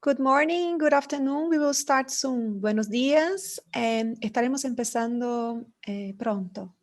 Good morning, good afternoon. We will start soon. Buenos días. Estaremos empezando pronto.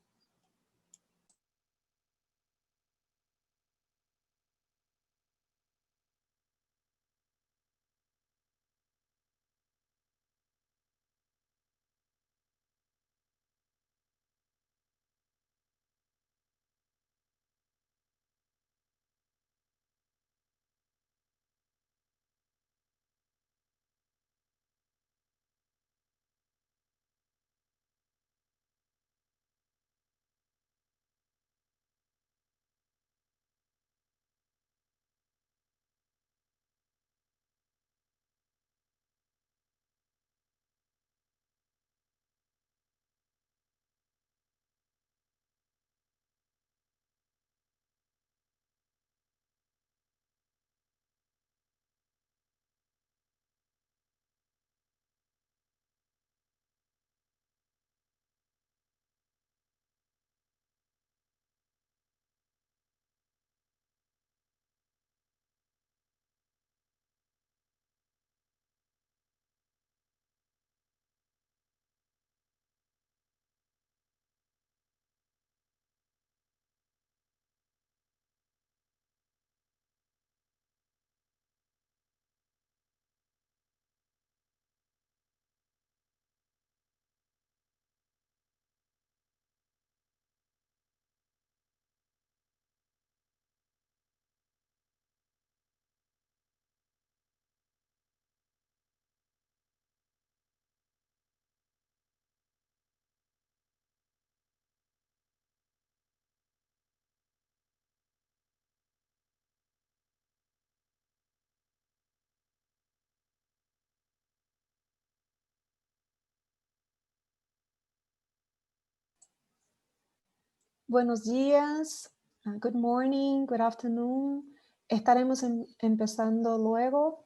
Buenos días, good morning, good afternoon. Estaremos empezando luego.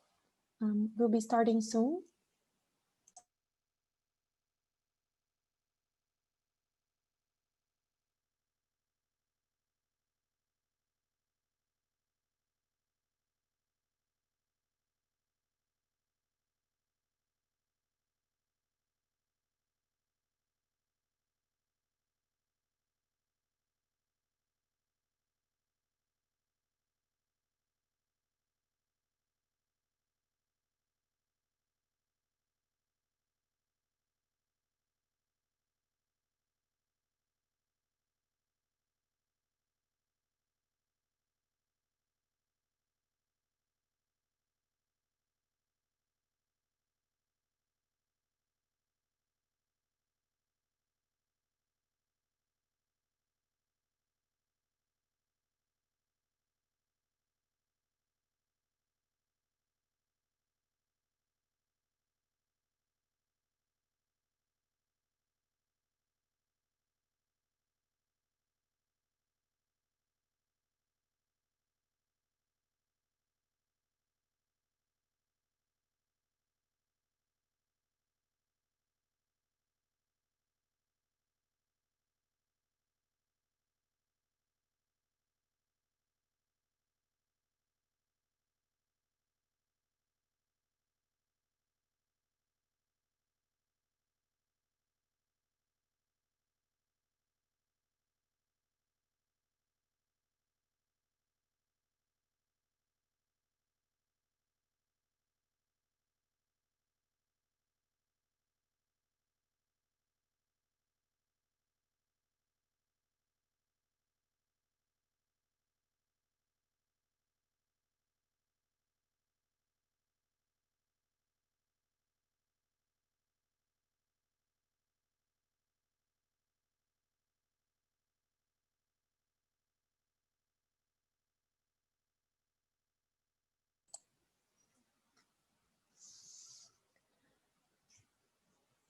We'll be starting soon.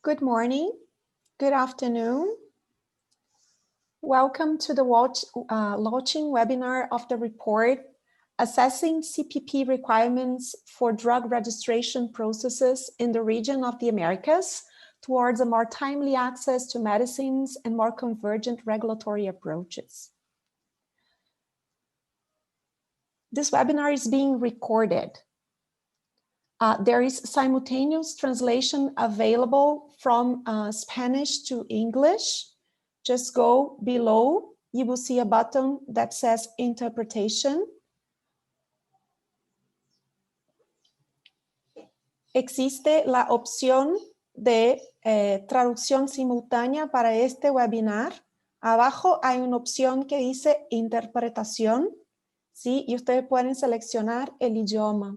Good morning, good afternoon. Welcome to the launching webinar of the report, Assessing CPP Requirements for Drug Registration Processes in the Region of the Americas towards a more timely access to medicines and more convergent regulatory approaches. This webinar is being recorded. There is simultaneous translation available from Spanish to English. Just go below, you will see a button that says interpretation. Existe la opción de traducción simultánea para este webinar. Abajo hay una opción que dice interpretación, ¿sí? Y ustedes pueden seleccionar el idioma.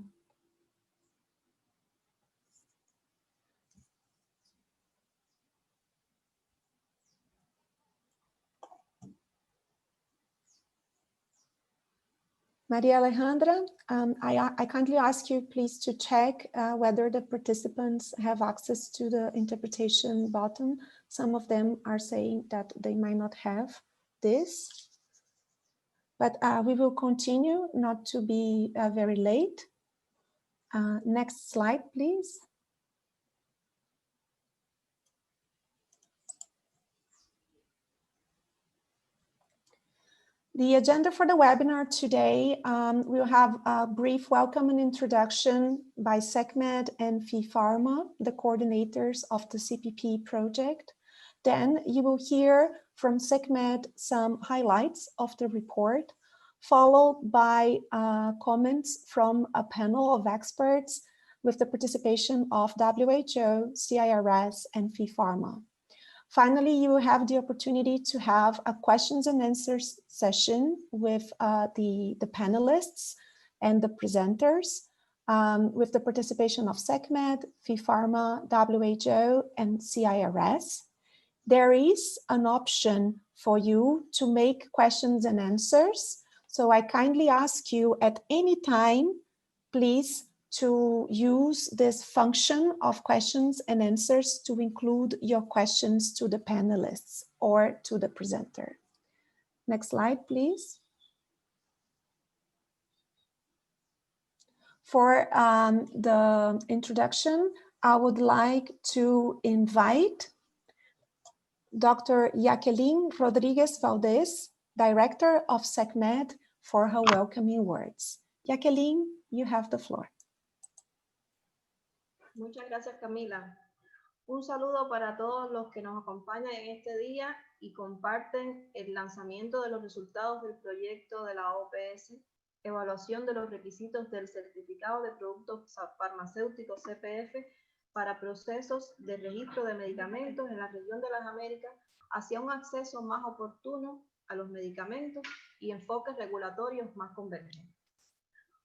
Maria Alejandra, I kindly ask you please to check whether the participants have access to the interpretation button. Some of them are saying that they might not have this, but we will continue not to be very late. Next slide, please. The agenda for the webinar today, we'll have a brief welcome and introduction by SecMed and FIPHARMA, the coordinators of the CPP project. Then you will hear from SecMed some highlights of the report, followed by comments from a panel of experts with the participation of WHO, CIRS, and FIPHARMA. Finally, you will have the opportunity to have a questions and answers session with the panelists and the presenters with the participation of SecMed, FIPHARMA, WHO, and CIRS. There is an option for you to make questions and answers. So I kindly ask you at any time, please, to use this function of questions and answers to include your questions to the panelists or to the presenter. Next slide, please. For the introduction, I would like to invite Dr. Jacqueline Rodriguez Valdez, Director of SecMed, for her welcoming words. Jacqueline, you have the floor. Muchas gracias, Camila. Un saludo para todos los que nos acompañan en este día y comparten el lanzamiento de los resultados del proyecto de la OPS, evaluación de los requisitos del certificado de productos farmacéuticos CPF para procesos de registro de medicamentos en la región de las Américas hacia un acceso más oportuno a los medicamentos y enfoques regulatorios más convergentes.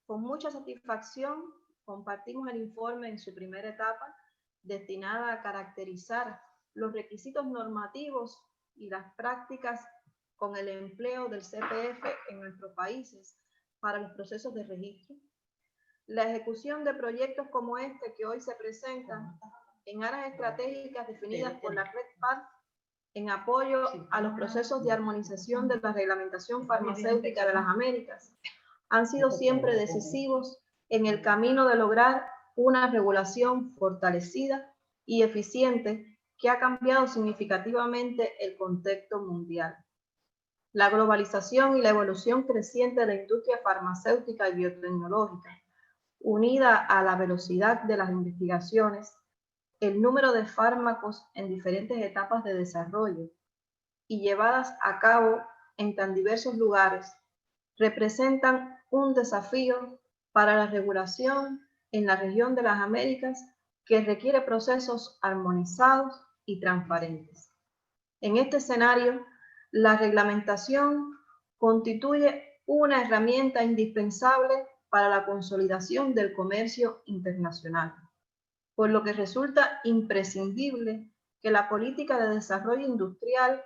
Con mucha satisfacción, compartimos el informe en su primera etapa, destinada a caracterizar los requisitos normativos y las prácticas con el empleo del CPF en nuestros países para los procesos de registro. La ejecución de proyectos como este que hoy se presentan en áreas estratégicas definidas por la Red PAD en apoyo a los procesos de armonización de la reglamentación farmacéutica de las Américas han sido siempre decisivos en el camino de lograr una regulación fortalecida y eficiente que ha cambiado significativamente el contexto mundial. La globalización y la evolución creciente de la industria farmacéutica y biotecnológica, unida a la velocidad de las investigaciones, el número de fármacos en diferentes etapas de desarrollo y llevadas a cabo en tan diversos lugares, representan un desafío para la regulación en la región de las Américas que requiere procesos armonizados y transparentes. En este escenario, la reglamentación constituye una herramienta indispensable para la consolidación del comercio internacional, por lo que resulta imprescindible que la política de desarrollo industrial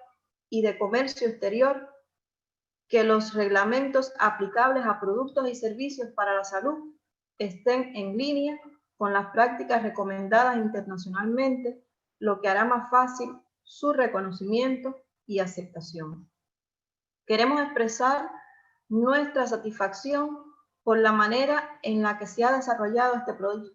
y de comercio exterior, que los reglamentos aplicables a productos y servicios para la salud estén en línea con las prácticas recomendadas internacionalmente, lo que hará más fácil su reconocimiento y aceptación. Queremos expresar nuestra satisfacción por la manera en la que se ha desarrollado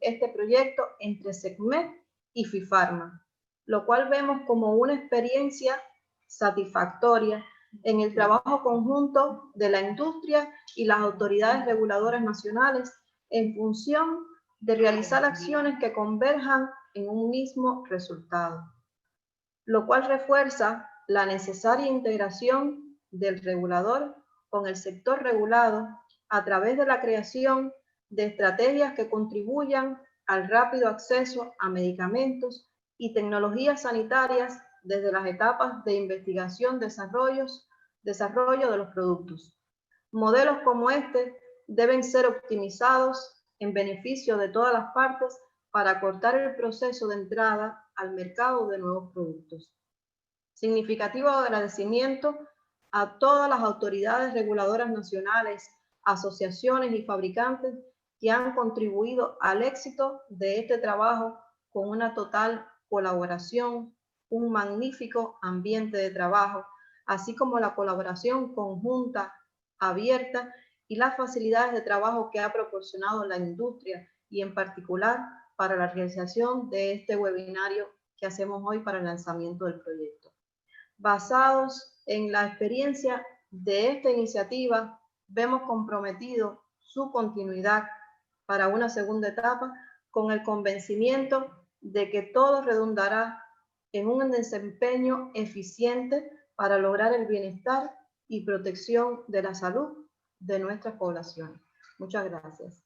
este proyecto entre SecMed y FIPHARMA, lo cual vemos como una experiencia satisfactoria en el trabajo conjunto de la industria y las autoridades reguladoras nacionales en función de realizar acciones que converjan en un mismo resultado, lo cual refuerza la necesaria integración del regulador con el sector regulado a través de la creación de estrategias que contribuyan al rápido acceso a medicamentos y tecnologías sanitarias desde las etapas de investigación, desarrollo de los productos. Modelos como este deben ser optimizados en beneficio de todas las partes para acortar el proceso de entrada al mercado de nuevos productos. Significativo agradecimiento a todas las autoridades reguladoras nacionales, asociaciones y fabricantes que han contribuido al éxito de este trabajo con una total colaboración, un magnífico ambiente de trabajo, así como la colaboración conjunta, abierta y las facilidades de trabajo que ha proporcionado la industria y en particular para la realización de este webinario que hacemos hoy para el lanzamiento del proyecto. Basados en la experiencia de esta iniciativa, vemos comprometido su continuidad para una segunda etapa con el convencimiento de que todo redundará en un desempeño eficiente para lograr el bienestar y protección de la salud de nuestras poblaciones. Muchas gracias.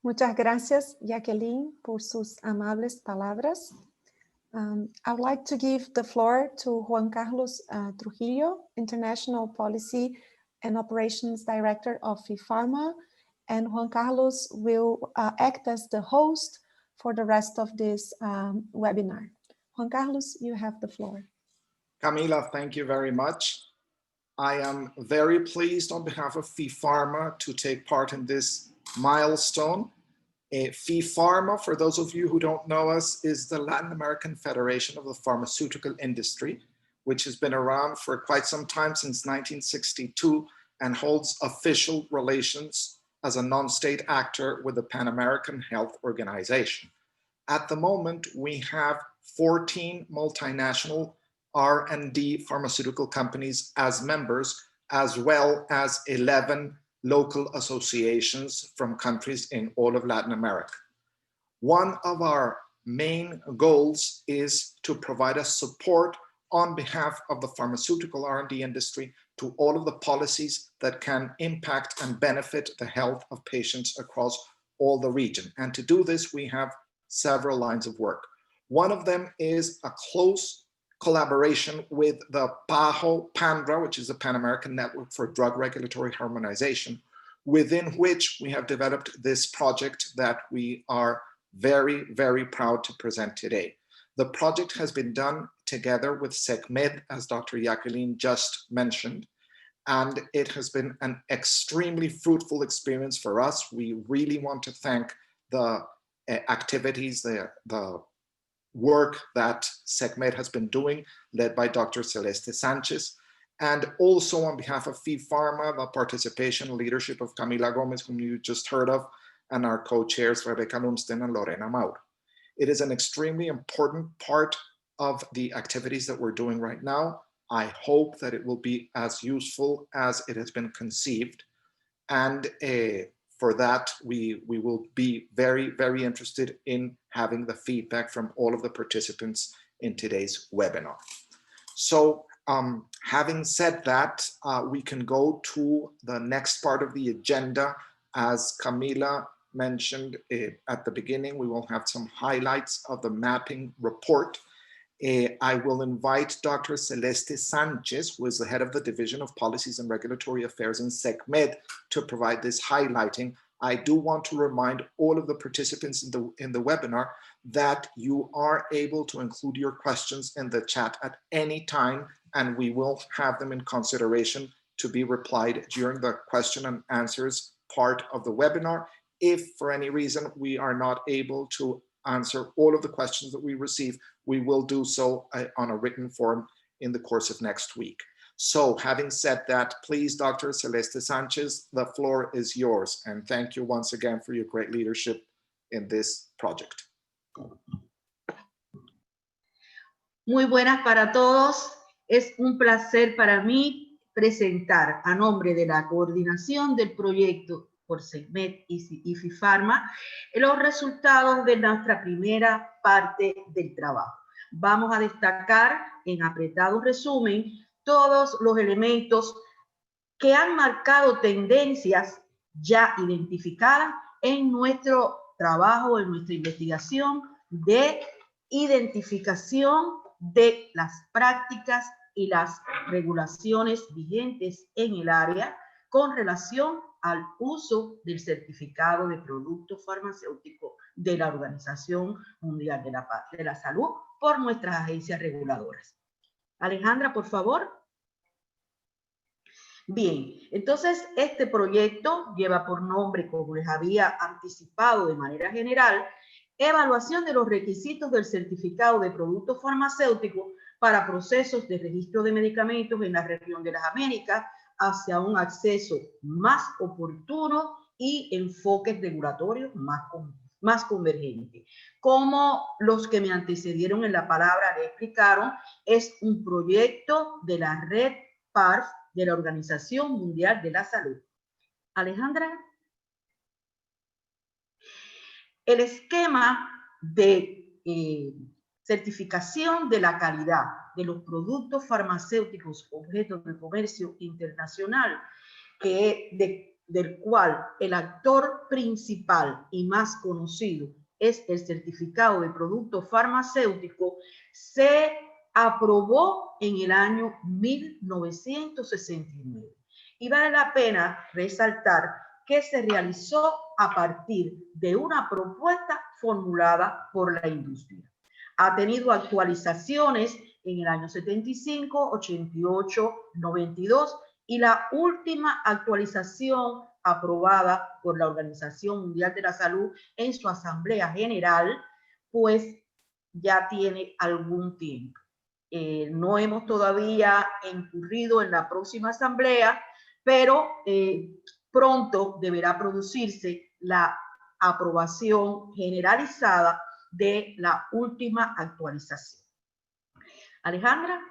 Muchas gracias, Jacqueline, por sus amables palabras. I would like to give the floor to Juan Carlos Trujillo, International Policy and Operations Director of FIPHARMA, and Juan Carlos will act as the host for the rest of this webinar. Juan Carlos, you have the floor. Camila, thank you very much. I am very pleased on behalf of FIPHARMA to take part in this milestone. FIPHARMA, for those of you who don't know us, is the Latin American Federation of the Pharmaceutical Industry, which has been around for quite some time, since 1962, and holds official relations as a non-state actor with the Pan American Health Organization. At the moment, we have 14 multinational R&D pharmaceutical companies as members, as well as 11 local associations from countries in all of Latin America. One of our main goals is to provide us support on behalf of the pharmaceutical R&D industry to all of the policies that can impact and benefit the health of patients across all the region. And to do this, we have several lines of work. One of them is a close collaboration with the PANDRA, which is the Pan American Network for Drug Regulatory Harmonization, within which we have developed this project that we are very, very proud to present today. The project has been done together with SECMED, as Dr. Jacqueline just mentioned, and it has been an extremely fruitful experience for us. We really want to thank the activities, the work that SECMED has been doing, led by Dr. Celeste Sanchez, and also on behalf of FIPHARMA, the participation and leadership of Camila Gomez, whom you just heard of, and our co-chairs, Rebecca Lumsden and Lorena Mauro. It is an extremely important part of the activities that we're doing right now. I hope that it will be as useful as it has been conceived. And for that, we will be very, very interested in having the feedback from all of the participants in today's webinar. So having said that, we can go to the next part of the agenda. As Camila mentioned at the beginning, we will have some highlights of the mapping report. I will invite Dr. Celeste Sanchez, who is the head of the Division of Policies and Regulatory Affairs in SECMED, to provide this highlighting. I do want to remind all of the participants in the webinar that you are able to include your questions in the chat at any time, and we will have them in consideration to be replied during the question and answers part of the webinar. If for any reason we are not able to answer all of the questions that we receive, we will do so on a written form in the course of next week. So having said that, please, Dr. Celeste Sanchez, the floor is yours. And thank you once again for your great leadership in this project. Muy buenas para todos. Es un placer para mí presentar a nombre de la coordinación del proyecto por Segmet y FIFARMA los resultados de nuestra primera parte del trabajo. Vamos a destacar en apretado resumen todos los elementos que han marcado tendencias ya identificadas en nuestro trabajo, en nuestra investigación de identificación de las prácticas y las regulaciones vigentes en el área con relación al uso del certificado de producto farmacéutico de la Organización Mundial de la Salud por nuestras agencias reguladoras. Alejandra, por favor. Bien, entonces este proyecto lleva por nombre, como les había anticipado de manera general, evaluación de los requisitos del certificado de producto farmacéutico para procesos de registro de medicamentos en la región de las Américas hacia un acceso más oportuno y enfoques regulatorios más convergentes. Como los que me antecedieron en la palabra le explicaron, es un proyecto de la red PARF de la Organización Mundial de la Salud. Alejandra. El esquema de certificación de la calidad de los productos farmacéuticos objeto de comercio internacional, del cual el actor principal y más conocido es el certificado de producto farmacéutico, se aprobó en el año 1969. Y vale la pena resaltar que se realizó a partir de una propuesta formulada por la industria. Ha tenido actualizaciones en el año 75, 88, 92 y la última actualización aprobada por la Organización Mundial de la Salud en su Asamblea General, pues ya tiene algún tiempo. No hemos todavía incurrido en la próxima asamblea, pero pronto deberá producirse la aprobación generalizada de la última actualización. Alejandra.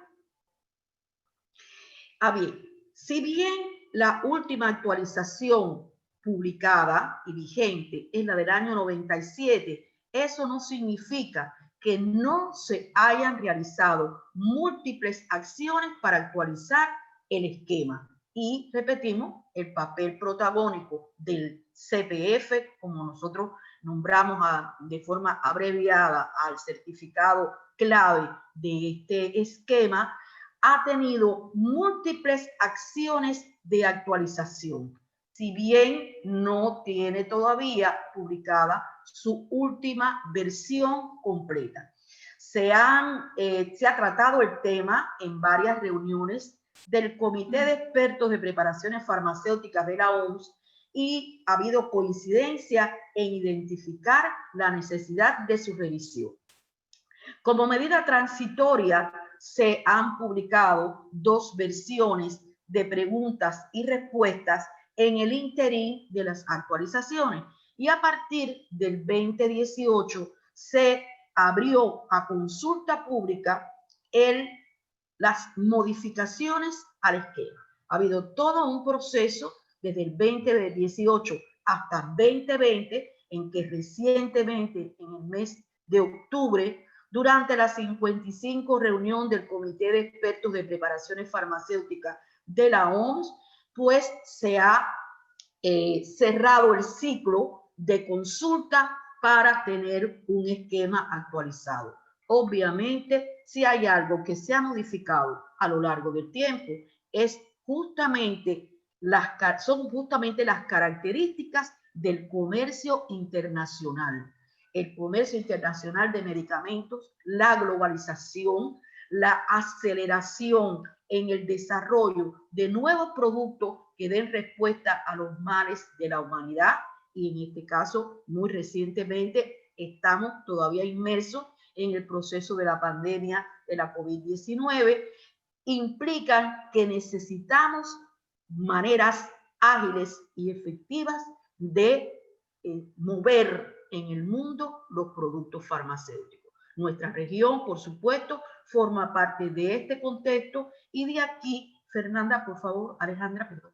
Bien, si bien la última actualización publicada y vigente es la del año 97, eso no significa que no se hayan realizado múltiples acciones para actualizar el esquema. Y repetimos, el papel protagónico del CPF, como nosotros nombramos de forma abreviada al certificado clave de este esquema, ha tenido múltiples acciones de actualización, si bien no tiene todavía publicada su última versión completa. Se ha tratado el tema en varias reuniones del Comité de Expertos de Preparaciones Farmacéuticas de la OMS y ha habido coincidencia en identificar la necesidad de su revisión. Como medida transitoria, se han publicado 2 versiones de preguntas y respuestas en el interín de las actualizaciones y a partir del 2018 se abrió a consulta pública las modificaciones al esquema. Ha habido todo un proceso desde el 2018 hasta 2020 en que recientemente en el mes de octubre, durante la 55 reunión del Comité de Expertos de Preparaciones Farmacéuticas de la OMS, pues se ha cerrado el ciclo de consulta para tener un esquema actualizado. Obviamente, si hay algo que se ha modificado a lo largo del tiempo, son justamente las características del comercio internacional. El comercio internacional de medicamentos, la globalización, la aceleración en el desarrollo de nuevos productos que den respuesta a los males de la humanidad, y en este caso, muy recientemente, estamos todavía inmersos en el proceso de la pandemia de la COVID-19, implican que necesitamos maneras ágiles y efectivas de mover en el mundo los productos farmacéuticos. Nuestra región, por supuesto, forma parte de este contexto y de aquí Fernanda, por favor, Alejandra, perdón.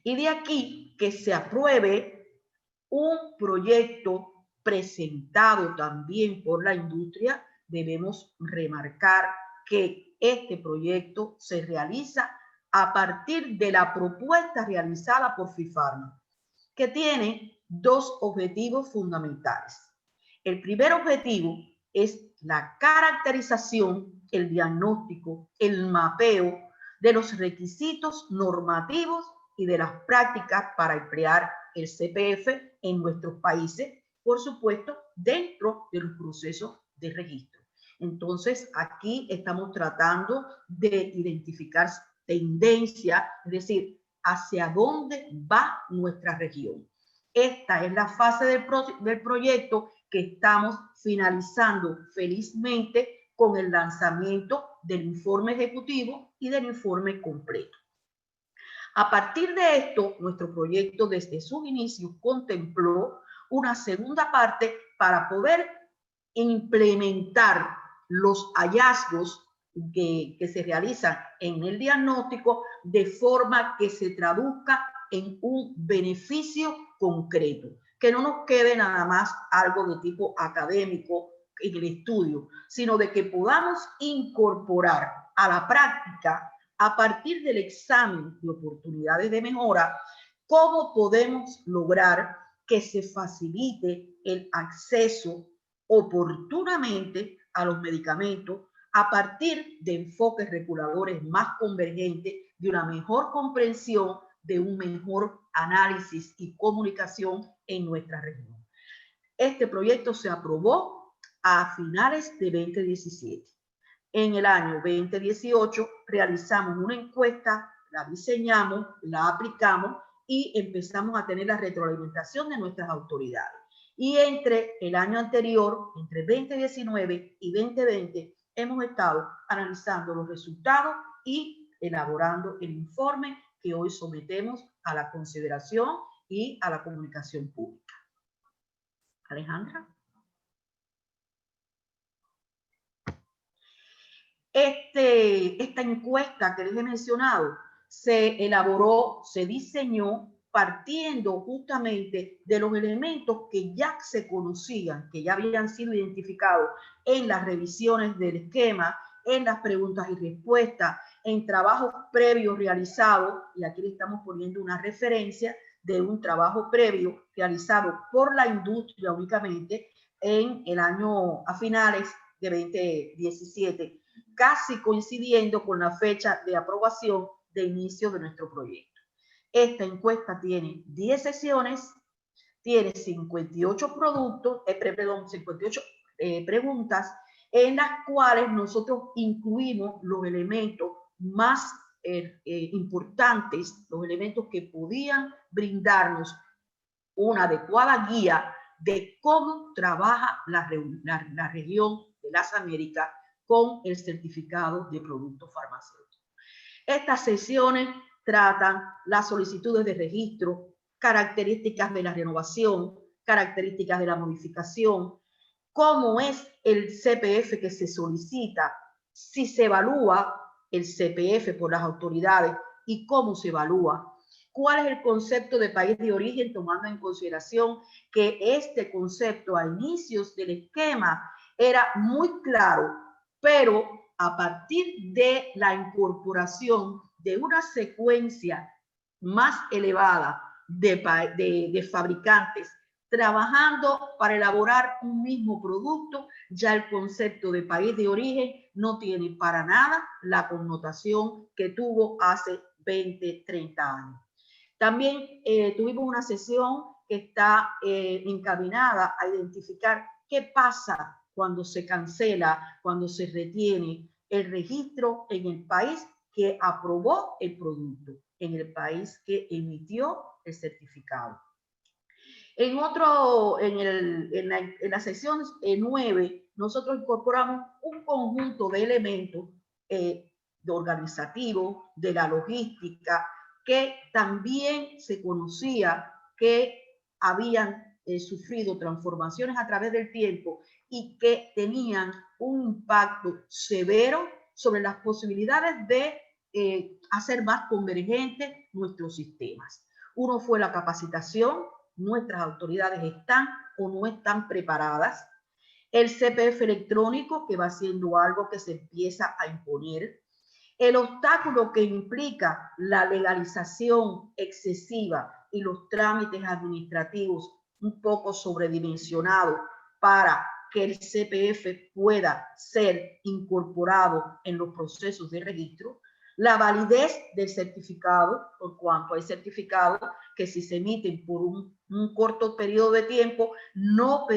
Y de aquí que se apruebe un proyecto presentado también por la industria. Debemos remarcar que este proyecto se realiza a partir de la propuesta realizada por FIFARMA, que tiene dos objetivos fundamentales. El primer objetivo es la caracterización, el diagnóstico, el mapeo de los requisitos normativos y de las prácticas para emplear el CPF en nuestros países, por supuesto, dentro de los procesos de registro. Entonces, aquí estamos tratando de identificar tendencia, es decir, hacia dónde va nuestra región. Esta es la fase del proyecto que estamos finalizando felizmente con el lanzamiento del informe ejecutivo y del informe completo. A partir de esto, nuestro proyecto desde sus inicios contempló una segunda parte para poder implementar los hallazgos que se realizan en el diagnóstico de forma que se traduzca en un beneficio concreto, que no nos quede nada más algo de tipo académico en el estudio, sino de que podamos incorporar a la práctica, a partir del examen de oportunidades de mejora, cómo podemos lograr que se facilite el acceso oportunamente a los medicamentos a partir de enfoques reguladores más convergentes, de una mejor comprensión, de un mejor análisis y comunicación en nuestra región. Este proyecto se aprobó a finales de 2017. En el año 2018 realizamos una encuesta, la diseñamos, la aplicamos y empezamos a tener la retroalimentación de nuestras autoridades. Y entre el año anterior, entre 2019 y 2020, hemos estado analizando los resultados y elaborando el informe que hoy sometemos a la consideración y a la comunicación pública. Alejandra. Esta encuesta que les he mencionado se elaboró, se diseñó partiendo justamente de los elementos que ya se conocían, que ya habían sido identificados en las revisiones del esquema, en las preguntas y respuestas, en trabajos previos realizados, y aquí le estamos poniendo una referencia de un trabajo previo realizado por la industria únicamente en el año, a finales de 2017, casi coincidiendo con la fecha de aprobación de inicio de nuestro proyecto. Esta encuesta tiene 10 sesiones, tiene 58 productos, 58 preguntas, en las cuales nosotros incluimos los elementos más importantes, los elementos que podían brindarnos una adecuada guía de cómo trabaja la región de las Américas con el certificado de productos farmacéuticos. Estas sesiones tratan las solicitudes de registro, características de la renovación, características de la modificación, cómo es el CPF que se solicita, si se evalúa el CPF por las autoridades y cómo se evalúa, cuál es el concepto de país de origen, tomando en consideración que este concepto a inicios del esquema era muy claro, pero a partir de la incorporación de una secuencia más elevada de fabricantes trabajando para elaborar un mismo producto, ya el concepto de país de origen no tiene para nada la connotación que tuvo hace 20, 30 años. También tuvimos una sesión que está encaminada a identificar qué pasa cuando se cancela, cuando se retiene el registro en el país que aprobó el producto, en el país que emitió el certificado. En la sección 9, nosotros incorporamos un conjunto de elementos de organizativo, de la logística, que también se conocía que habían sufrido transformaciones a través del tiempo y que tenían un impacto severo sobre las posibilidades de hacer más convergentes nuestros sistemas. Uno fue la capacitación. Nuestras autoridades están o no están preparadas. El CPF electrónico, que va siendo algo que se empieza a imponer. El obstáculo que implica la legalización excesiva y los trámites administrativos un poco sobredimensionados para que el CPF pueda ser incorporado en los procesos de registro. La validez del certificado, por cuanto hay certificados que si se emiten por un corto periodo de tiempo no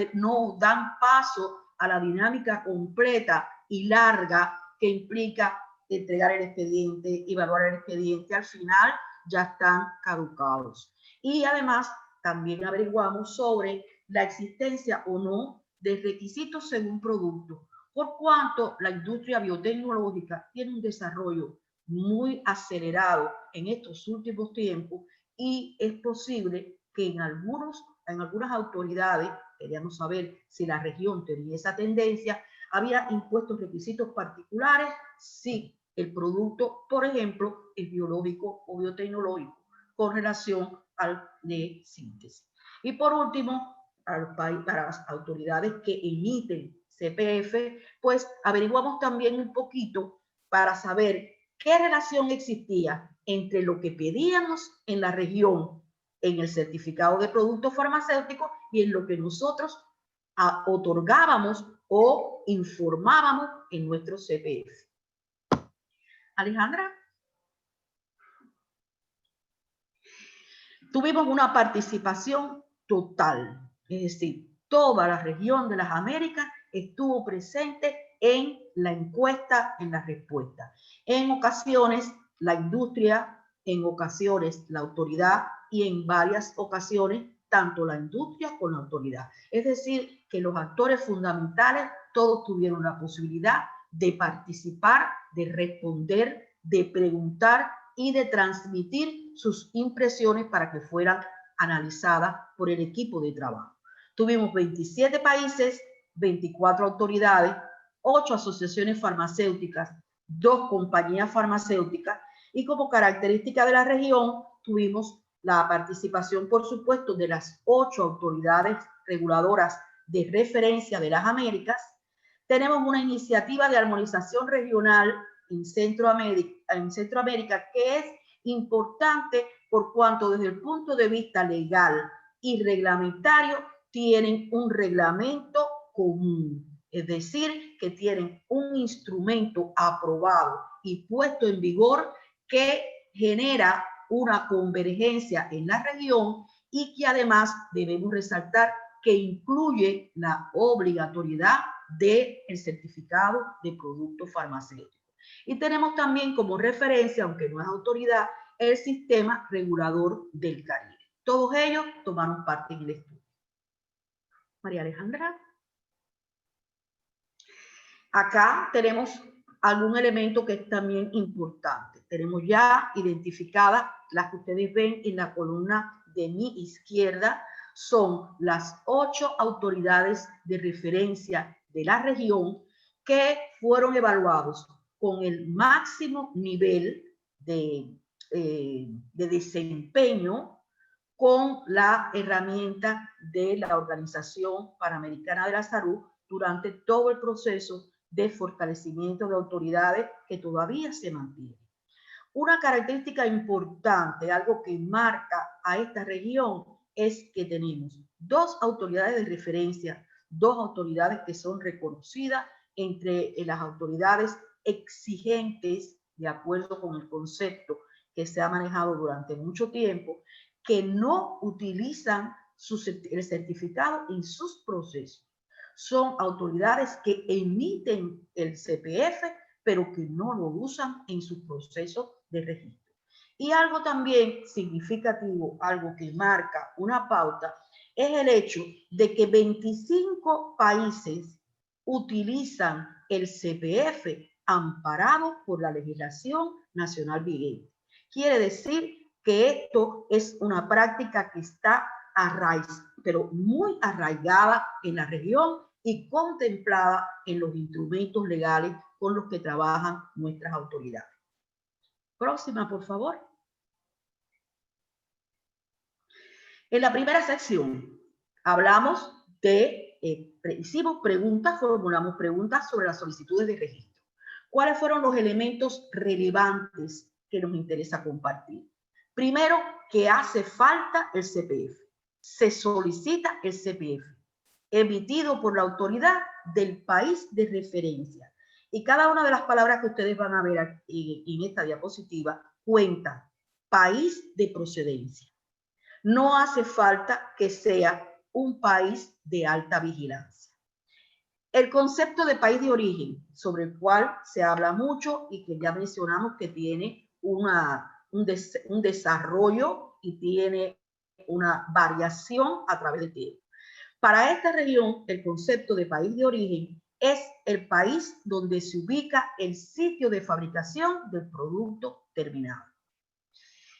dan paso a la dinámica completa y larga que implica entregar el expediente, evaluar el expediente, al final ya están caducados. Y además también averiguamos sobre la existencia o no de requisitos según producto, por cuanto la industria biotecnológica tiene un desarrollo muy acelerado en estos últimos tiempos y es posible que en algunas autoridades, queríamos saber si la región tenía esa tendencia, había impuestos requisitos particulares, sí, el producto, por ejemplo, es biológico o biotecnológico, con relación al de síntesis. Y por último, para las autoridades que emiten CPF, pues averiguamos también un poquito para saber qué relación existía entre lo que pedíamos en la región en el certificado de productos farmacéuticos y en lo que nosotros otorgábamos o informábamos en nuestro CPF. Alejandra. Tuvimos una participación total, es decir, toda la región de las Américas estuvo presente en la encuesta, en la respuesta. En ocasiones la industria, en ocasiones la autoridad y en varias ocasiones tanto la industria como la autoridad. Es decir, que los actores fundamentales todos tuvieron la posibilidad de participar, de responder, de preguntar y de transmitir sus impresiones para que fueran analizadas por el equipo de trabajo. Tuvimos 27 países, 24 autoridades, 8 asociaciones farmacéuticas, 2 compañías farmacéuticas y como característica de la región tuvimos la participación, por supuesto, de las 8 autoridades reguladoras de referencia de las Américas. Tenemos una iniciativa de armonización regional en Centroamérica, que es importante por cuanto desde el punto de vista legal y reglamentario tienen un reglamento común, es decir, que tienen un instrumento aprobado y puesto en vigor que genera una convergencia en la región y que además debemos resaltar que incluye la obligatoriedad del certificado de productos farmacéuticos. Y tenemos también como referencia, aunque no es autoridad, el sistema regulador del Caribe. Todos ellos tomaron parte en el estudio. María Alejandra. Acá tenemos algún elemento que es también importante. Tenemos ya identificadas las que ustedes ven en la columna de mi izquierda. Son las 8 autoridades de referencia de la región que fueron evaluados con el máximo nivel de desempeño con la herramienta de la Organización Panamericana de la Salud durante todo el proceso de fortalecimiento de autoridades que todavía se mantiene. Una característica importante, algo que marca a esta región, es que tenemos 2 autoridades de referencia, 2 autoridades que son reconocidas entre las autoridades exigentes, de acuerdo con el concepto que se ha manejado durante mucho tiempo, que no utilizan el certificado en sus procesos. Son autoridades que emiten el CPF, pero que no lo usan en sus procesos de registro. Y algo también significativo, algo que marca una pauta, es el hecho de que 25 países utilizan el CPF amparado por la legislación nacional vigente. Quiere decir que esto es una práctica que está pero muy arraigada en la región y contemplada en los instrumentos legales con los que trabajan nuestras autoridades. Próxima, por favor. En la primera sección hablamos de, hicimos preguntas, formulamos preguntas sobre las solicitudes de registro. ¿Cuáles fueron los elementos relevantes que nos interesa compartir? Primero, que hace falta el CPF. Se solicita el CPF, emitido por la autoridad del país de referencia. Y cada una de las palabras que ustedes van a ver en esta diapositiva cuenta país de procedencia. No hace falta que sea un país de alta vigilancia. El concepto de país de origen, sobre el cual se habla mucho y que ya mencionamos que tiene un desarrollo y tiene una variación a través del tiempo. Para esta región, el concepto de país de origen es el país donde se ubica el sitio de fabricación del producto terminado.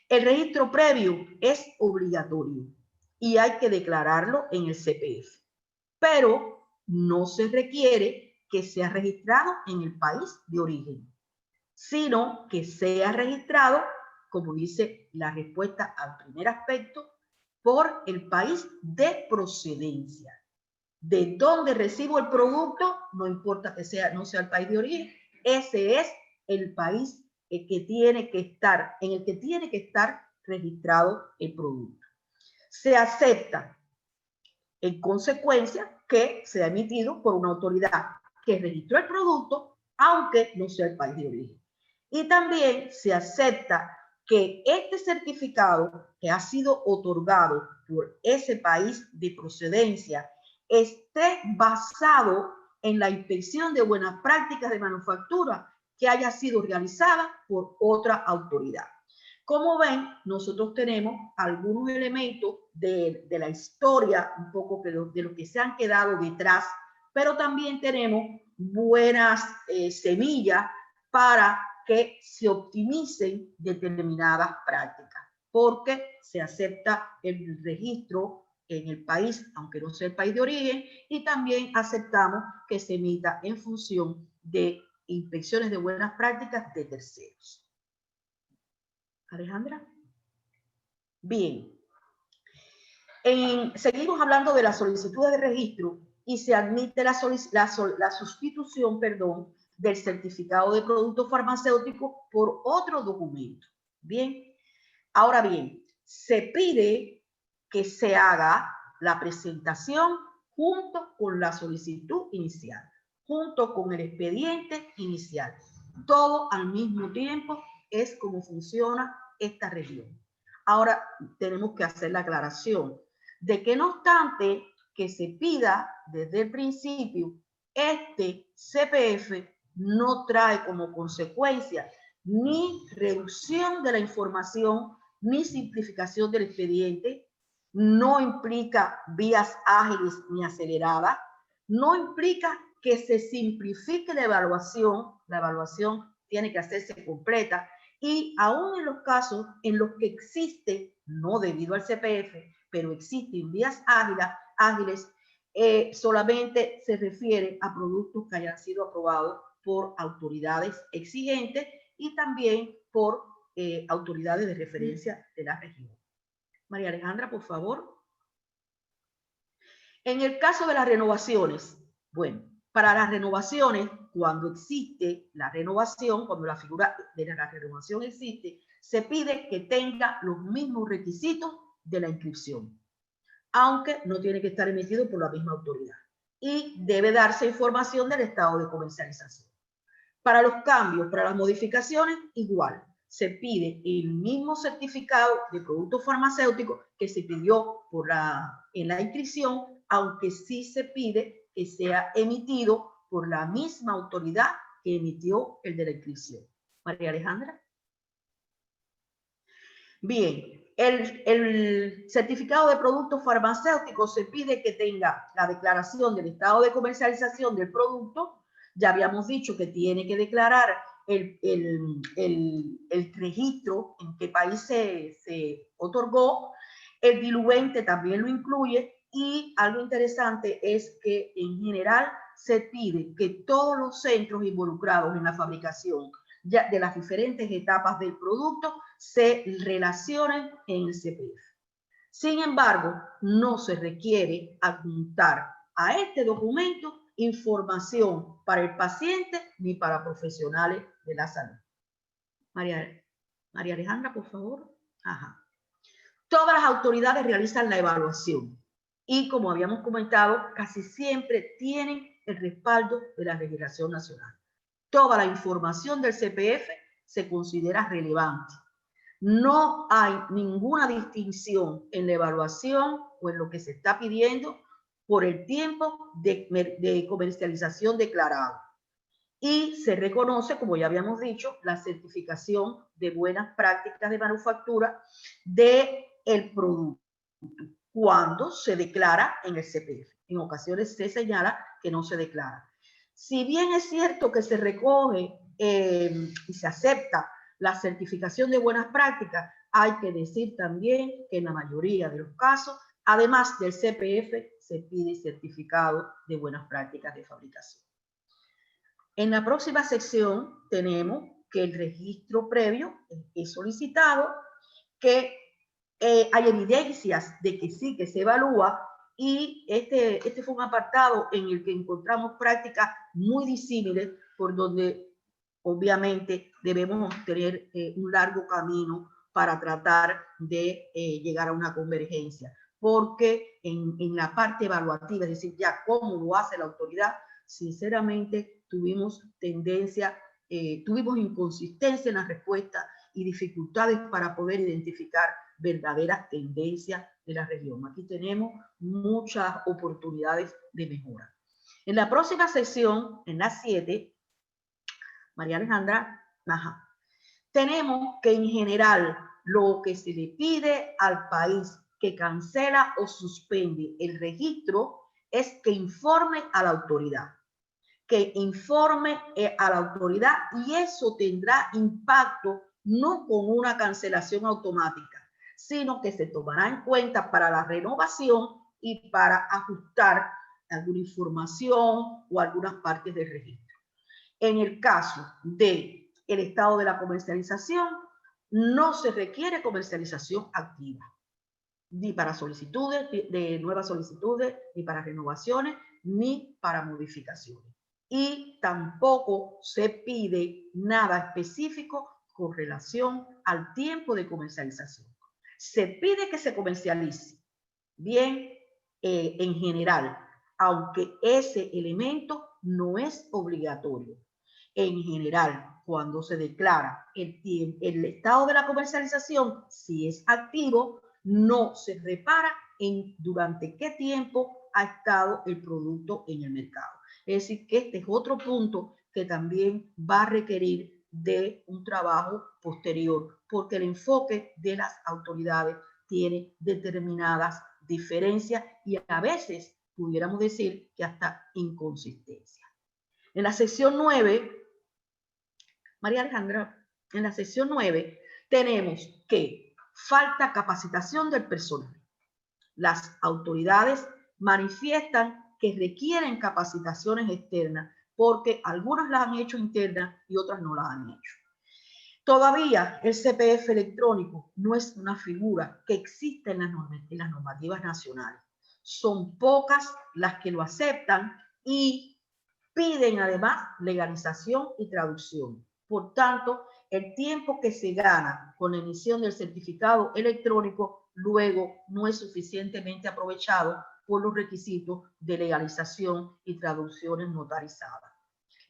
El registro previo es obligatorio y hay que declararlo en el CPF, pero no se requiere que sea registrado en el país de origen, sino que sea registrado, como dice la respuesta al primer aspecto, por el país de procedencia. De dónde recibo el producto, no importa que no sea el país de origen, ese es el país en el que tiene que estar registrado el producto. Se acepta, en consecuencia, que sea emitido por una autoridad que registró el producto, aunque no sea el país de origen. Y también se acepta que este certificado que ha sido otorgado por ese país de procedencia esté basado en la inspección de buenas prácticas de manufactura que haya sido realizada por otra autoridad. Como ven, nosotros tenemos algunos elementos de la historia, un poco de lo que se han quedado detrás, pero también tenemos buenas semillas para que se optimicen determinadas prácticas, porque se acepta el registro en el país, aunque no sea el país de origen, y también aceptamos que se emita en función de inspecciones de buenas prácticas de terceros. Alejandra. Bien. Seguimos hablando de las solicitudes de registro y se admite la sustitución, del certificado de producto farmacéutico por otro documento. Bien. Ahora bien, se pide que se haga la presentación junto con la solicitud inicial, junto con el expediente inicial. Todo al mismo tiempo es como funciona esta región. Ahora tenemos que hacer la aclaración de que no obstante que se pida desde el principio, este CPF no trae como consecuencia ni reducción de la información ni simplificación del expediente, no implica vías ágiles ni aceleradas, no implica que se simplifique la evaluación tiene que hacerse completa, y aún en los casos en los que existe, no debido al CPF, pero existen vías ágiles, solamente se refiere a productos que hayan sido aprobados por autoridades exigentes y también por autoridades de referencia de la región. María Alejandra, por favor. En el caso de las renovaciones, bueno, para las renovaciones, cuando existe la renovación, cuando la figura de la renovación existe, se pide que tenga los mismos requisitos de la inscripción, aunque no tiene que estar emitido por la misma autoridad. Y debe darse información del estado de comercialización. Para los cambios, para las modificaciones, igual. Se pide el mismo certificado de producto farmacéutico que se pidió en la inscripción, aunque sí se pide que sea emitido por la misma autoridad que emitió el de la inscripción. María Alejandra. Bien, el certificado de producto farmacéutico se pide que tenga la declaración del estado de comercialización del producto. Ya habíamos dicho que tiene que declarar el registro, en qué país se otorgó. El diluente también lo incluye, y algo interesante es que en general se pide que todos los centros involucrados en la fabricación ya de las diferentes etapas del producto se relacionen en el CPF. Sin embargo, no se requiere adjuntar a este documento información para el paciente ni para profesionales de la salud. María Alejandra, por favor. Ajá. Todas las autoridades realizan la evaluación y, como habíamos comentado, casi siempre tienen el respaldo de la legislación nacional. Toda la información del CPF se considera relevante. No hay ninguna distinción en la evaluación o en lo que se está pidiendo por el tiempo de comercialización declarado. Y se reconoce, como ya habíamos dicho, la certificación de buenas prácticas de manufactura del producto cuando se declara en el CPF. En ocasiones se señala que no se declara. Si bien es cierto que se recoge y se acepta la certificación de buenas prácticas, hay que decir también que en la mayoría de los casos, además del CPF, se pide certificado de buenas prácticas de fabricación. En la próxima sección tenemos que el registro previo es solicitado, que hay evidencias de que sí que se evalúa, y este fue un apartado en el que encontramos prácticas muy disímiles, por donde obviamente debemos tener un largo camino para tratar de llegar a una convergencia, porque en la parte evaluativa, es decir, ya cómo lo hace la autoridad, sinceramente tuvimos tuvimos inconsistencia en la respuesta y dificultades para poder identificar verdaderas tendencias de la región. Aquí tenemos muchas oportunidades de mejora. En la próxima sección, en la 7, María Alejandra, tenemos que en general lo que se le pide al país que cancela o suspende el registro es que informe a la autoridad. Que informe a la autoridad, y eso tendrá impacto no con una cancelación automática, sino que se tomará en cuenta para la renovación y para ajustar alguna información o algunas partes del registro. En el caso del estado de la comercialización, no se requiere comercialización activa, ni para solicitudes de nuevas solicitudes, ni para renovaciones, ni para modificaciones. Y tampoco se pide nada específico con relación al tiempo de comercialización. Se pide que se comercialice bien en general, aunque ese elemento no es obligatorio. En general, cuando se declara el estado de la comercialización, si es activo, no se repara durante qué tiempo ha estado el producto en el mercado. Es decir, que este es otro punto que también va a requerir de un trabajo posterior, porque el enfoque de las autoridades tiene determinadas diferencias y a veces pudiéramos decir que hasta inconsistencia. En la sección 9, María Alejandra, en la sección 9 tenemos que falta capacitación del personal. Las autoridades manifiestan que requieren capacitaciones externas porque algunas las han hecho internas y otras no las han hecho. Todavía el CPF electrónico no es una figura que existe en las normativas nacionales. Son pocas las que lo aceptan y piden además legalización y traducción. Por tanto, el tiempo que se gana con la emisión del certificado electrónico luego no es suficientemente aprovechado por los requisitos de legalización y traducciones notarizadas.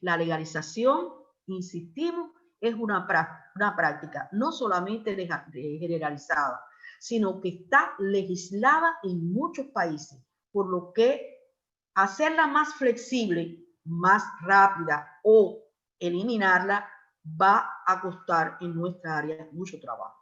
La legalización, insistimos, es una práctica no solamente generalizada, sino que está legislada en muchos países, por lo que hacerla más flexible, más rápida o eliminarla va a costar en nuestra área mucho trabajo.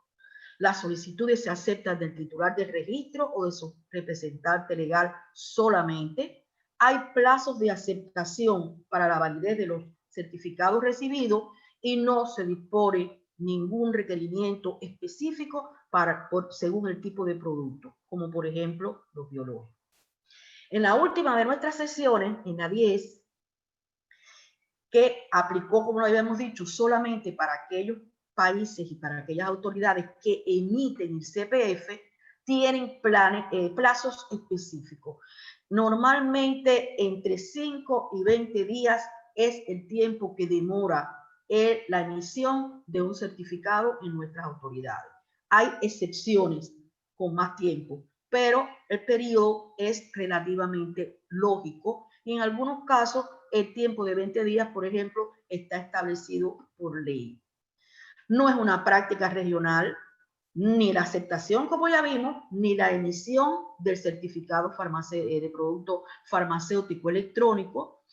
Las solicitudes se aceptan del titular del registro o de su representante legal solamente. Hay plazos de aceptación para la validez de los certificados recibidos y no se dispone ningún requerimiento específico según el tipo de producto, como por ejemplo los biológicos. En la última de nuestras sesiones, en la 10, que aplicó, como lo habíamos dicho, solamente para aquellos países y para aquellas autoridades que emiten el CPF, tienen plazos específicos. Normalmente entre 5 y 20 días es el tiempo que demora la emisión de un certificado en nuestras autoridades. Hay excepciones con más tiempo, pero el periodo es relativamente lógico y en algunos casos el tiempo de 20 días, por ejemplo, está establecido por ley. No es una práctica regional, ni la aceptación, como ya vimos, ni la emisión del certificado de producto farmacéutico electrónico.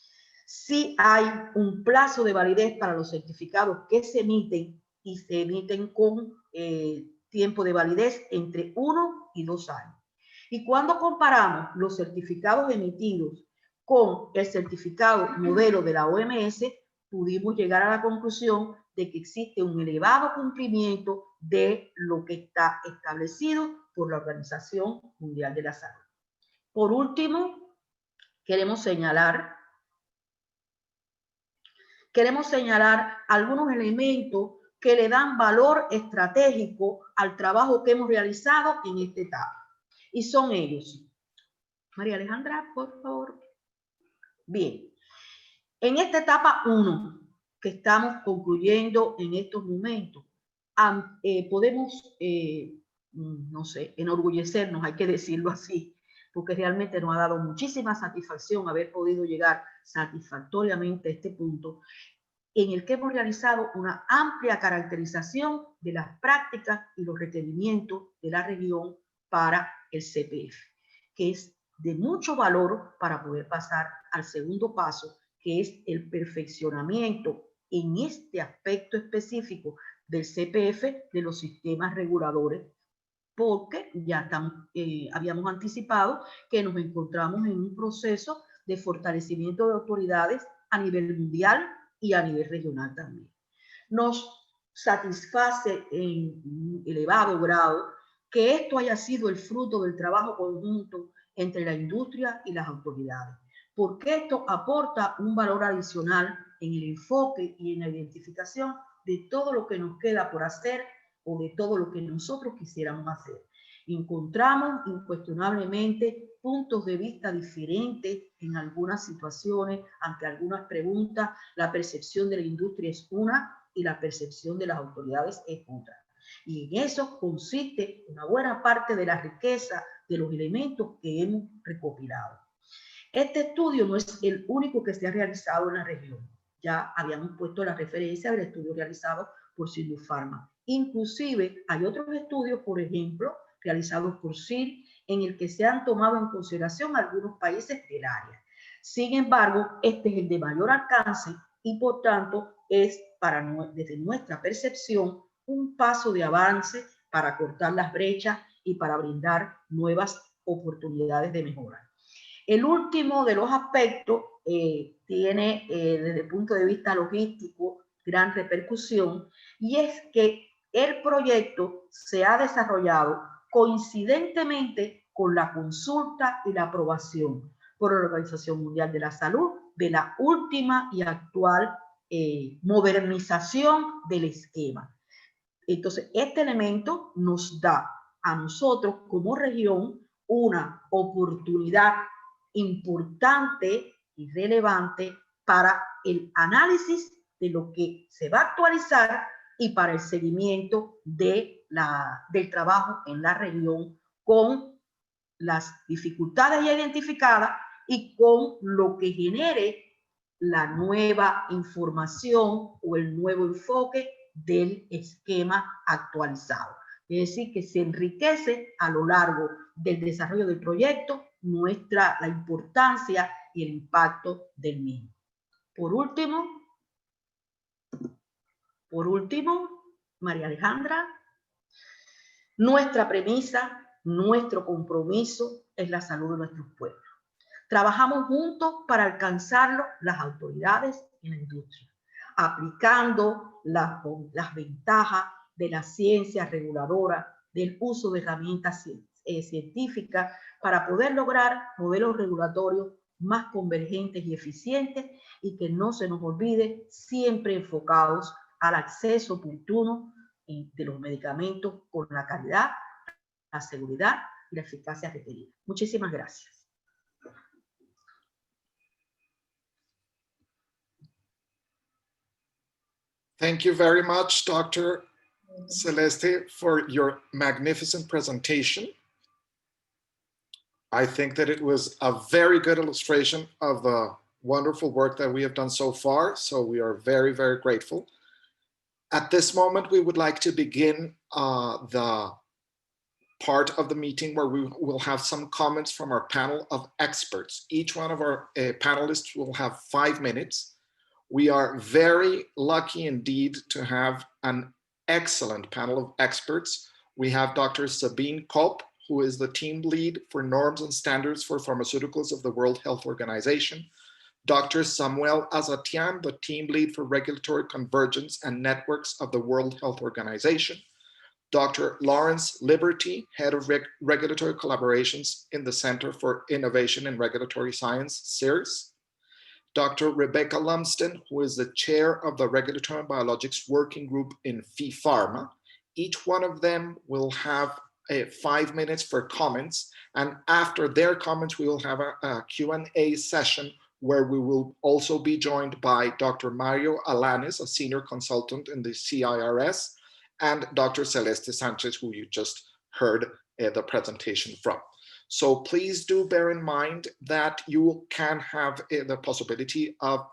Sí hay un plazo de validez para los certificados que se emiten y se emiten con tiempo de validez entre 1 y 2 años. Y cuando comparamos los certificados emitidos con el certificado modelo de la OMS, pudimos llegar a la conclusión de que existe un elevado cumplimiento de lo que está establecido por la Organización Mundial de la Salud. Por último, queremos señalar algunos elementos que le dan valor estratégico al trabajo que hemos realizado en esta etapa. Y son ellos. María Alejandra, por favor. Bien. En esta etapa 1, que estamos concluyendo en estos momentos, podemos, no sé, enorgullecernos, hay que decirlo así, porque realmente nos ha dado muchísima satisfacción haber podido llegar satisfactoriamente a este punto, en el que hemos realizado una amplia caracterización de las prácticas y los requerimientos de la región para el CPF, que es de mucho valor para poder pasar al segundo paso, que es el perfeccionamiento en este aspecto específico del CPF de los sistemas reguladores, porque ya habíamos anticipado que nos encontramos en un proceso de fortalecimiento de autoridades a nivel mundial y a nivel regional también. Nos satisface en un elevado grado que esto haya sido el fruto del trabajo conjunto entre la industria y las autoridades, porque esto aporta un valor adicional en el enfoque y en la identificación de todo lo que nos queda por hacer o de todo lo que nosotros quisiéramos hacer. Encontramos incuestionablemente puntos de vista diferentes en algunas situaciones, ante algunas preguntas. La percepción de la industria es una y la percepción de las autoridades es otra. Y en eso consiste una buena parte de la riqueza de los elementos que hemos recopilado. Este estudio no es el único que se ha realizado en la región. Ya habíamos puesto la referencia del estudio realizado por Sinopharma. Inclusive hay otros estudios, por ejemplo, realizados por CIR, en el que se han tomado en consideración algunos países del área. Sin embargo, este es el de mayor alcance y por tanto es desde nuestra percepción un paso de avance para cortar las brechas y para brindar nuevas oportunidades de mejora. El último de los aspectos tiene desde el punto de vista logístico gran repercusión, y es que el proyecto se ha desarrollado coincidentemente con la consulta y la aprobación por la Organización Mundial de la Salud de la última y actual modernización del esquema. Entonces, este elemento nos da a nosotros como región una oportunidad importante y relevante para el análisis de lo que se va a actualizar y para el seguimiento del trabajo en la región con las dificultades ya identificadas y con lo que genere la nueva información o el nuevo enfoque del esquema actualizado. Es decir, que se enriquece a lo largo del desarrollo del proyecto la importancia y el impacto del mismo. Por último, María Alejandra, nuestra premisa, nuestro compromiso es la salud de nuestros pueblos. Trabajamos juntos para alcanzarlo las autoridades y la industria, aplicando las ventajas de la ciencia reguladora, del uso de herramientas científicas para poder lograr modelos regulatorios más convergentes y eficientes, y que no se nos olvide, siempre enfocados al acceso oportuno de los medicamentos con la calidad, la seguridad y la eficacia requerida. Muchísimas gracias. Thank you very much, Dr. Celeste, for your magnificent presentation. I think that it was a very good illustration of the wonderful work that we have done so far. So we are very, very grateful. At this moment, we would like to begin the part of the meeting where we will have some comments from our panel of experts. Each one of our panelists will have 5 minutes. We are very lucky indeed to have an excellent panel of experts. We have Dr. Sabine Kopp, who is the team lead for norms and standards for pharmaceuticals of the World Health Organization. Dr. Samuel Azatian, the team lead for regulatory convergence and networks of the World Health Organization. Dr. Lawrence Liberty, head of regulatory collaborations in the Center for Innovation in Regulatory Science, CIRS. Dr. Rebecca Lumsden, who is the chair of the Regulatory and Biologics Working Group in FEPHARMA. Each one of them will have 5 minutes for comments, and after their comments, we will have a Q&A session where we will also be joined by Dr. Mario Alanis, a senior consultant in the CIRS, and Dr. Celeste Sanchez, who you just heard the presentation from. So please do bear in mind that you can have the possibility of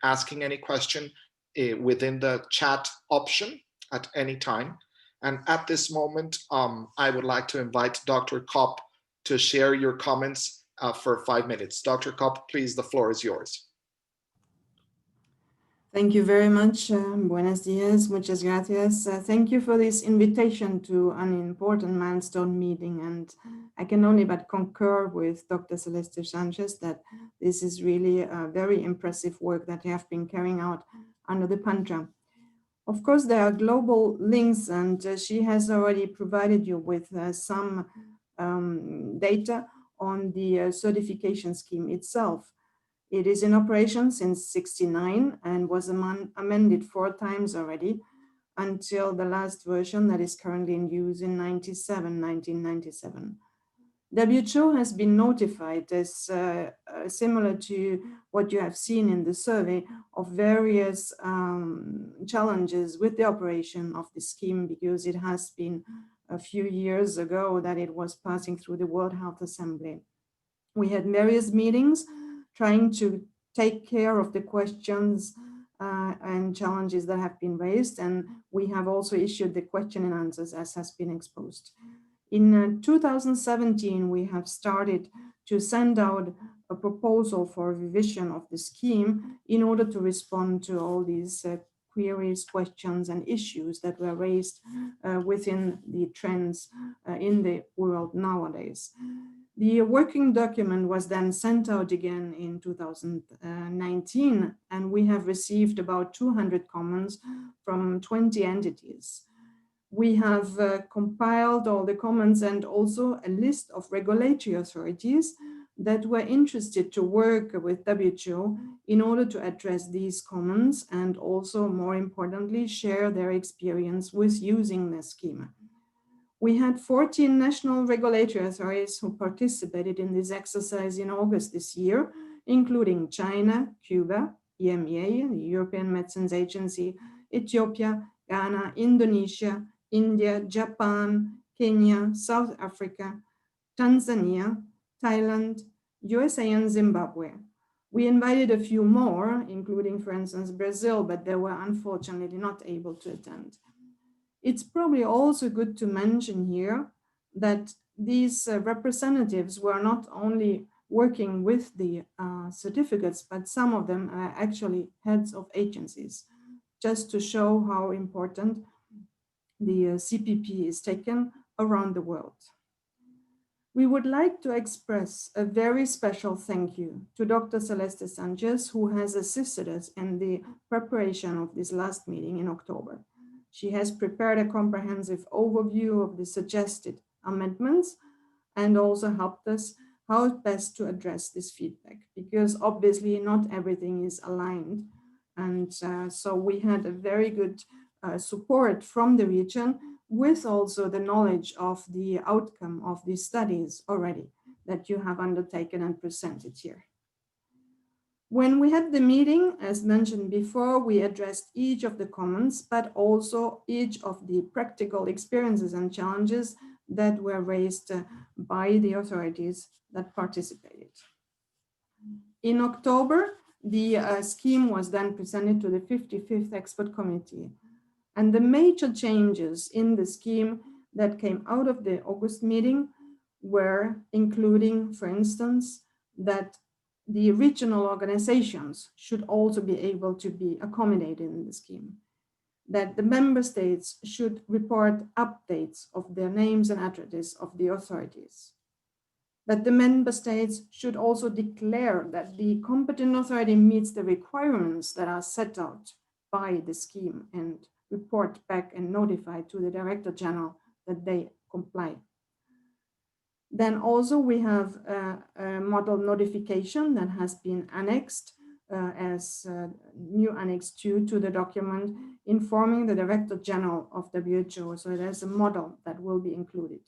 asking any question within the chat option at any time. And at this moment, I would like to invite Dr. Kopp to share your comments for 5 minutes. Dr. Kopp, please, the floor is yours. Thank you very much. Buenos dias, muchas gracias. Thank you for this invitation to an important milestone meeting. And I can only but concur with Dr. Celeste Sanchez that this is really a very impressive work that you have been carrying out under the PANTRA. Of course, there are global links, and she has already provided you with some data on the certification scheme itself. It is in operation since '69 and was amended 4 times already until the last version that is currently in use in 1997. WHO has been notified as similar to what you have seen in the survey of various challenges with the operation of the scheme, because it has been a few years ago that it was passing through the World Health Assembly. We had various meetings trying to take care of the questions and challenges that have been raised, and we have also issued the question and answers as has been exposed. In 2017, we have started to send out a proposal for a revision of the scheme in order to respond to all these queries, questions, and issues that were raised within the trends in the world nowadays. The working document was then sent out again in 2019, and we have received about 200 comments from 20 entities. We have compiled all the comments and also a list of regulatory authorities that were interested to work with WHO in order to address these comments and also, more importantly, share their experience with using the scheme. We had 14 national regulatory authorities who participated in this exercise in August this year, including China, Cuba, EMEA, the European Medicines Agency, Ethiopia, Ghana, Indonesia, India, Japan, Kenya, South Africa, Tanzania, Thailand, USA, and Zimbabwe. We invited a few more, including, for instance, Brazil, but they were unfortunately not able to attend. It's probably also good to mention here that these representatives were not only working with the certificates, but some of them are actually heads of agencies, just to show how important the CPP is taken around the world. We would like to express a very special thank you to Dr. Celeste Sanchez, who has assisted us in the preparation of this last meeting in October. She has prepared a comprehensive overview of the suggested amendments and also helped us how best to address this feedback, because obviously not everything is aligned. And so we had a very good support from the region, with also the knowledge of the outcome of these studies already that you have undertaken and presented here. When we had the meeting, as mentioned before, we addressed each of the comments, but also each of the practical experiences and challenges that were raised by the authorities that participated. In October, the scheme was then presented to the 55th Expert Committee. And the major changes in the scheme that came out of the August meeting were including, for instance, that the regional organizations should also be able to be accommodated in the scheme, that the member states should report updates of their names and addresses of the authorities, that the member states should also declare that the competent authority meets the requirements that are set out by the scheme and report back and notify to the Director General that they comply. Then also we have a model notification that has been annexed as new Annex 2 to the document, informing the Director General of WHO. So there's a model that will be included.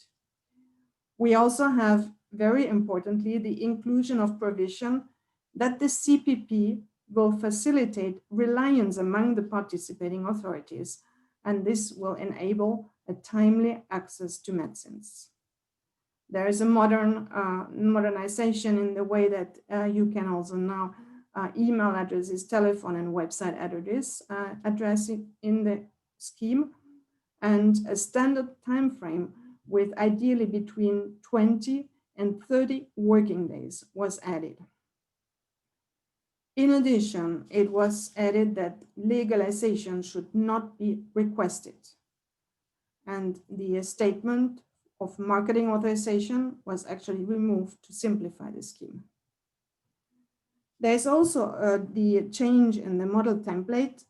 We also have, very importantly, the inclusion of provision that the CPP will facilitate reliance among the participating authorities, and this will enable a timely access to medicines. There is a modernization in the way that you can also now email addresses, telephone and website address in the scheme, and a standard time frame with ideally between 20 and 30 working days was added. In addition, it was added that legalization should not be requested, and the statement of marketing authorization was actually removed to simplify the scheme. There's also the change in the model template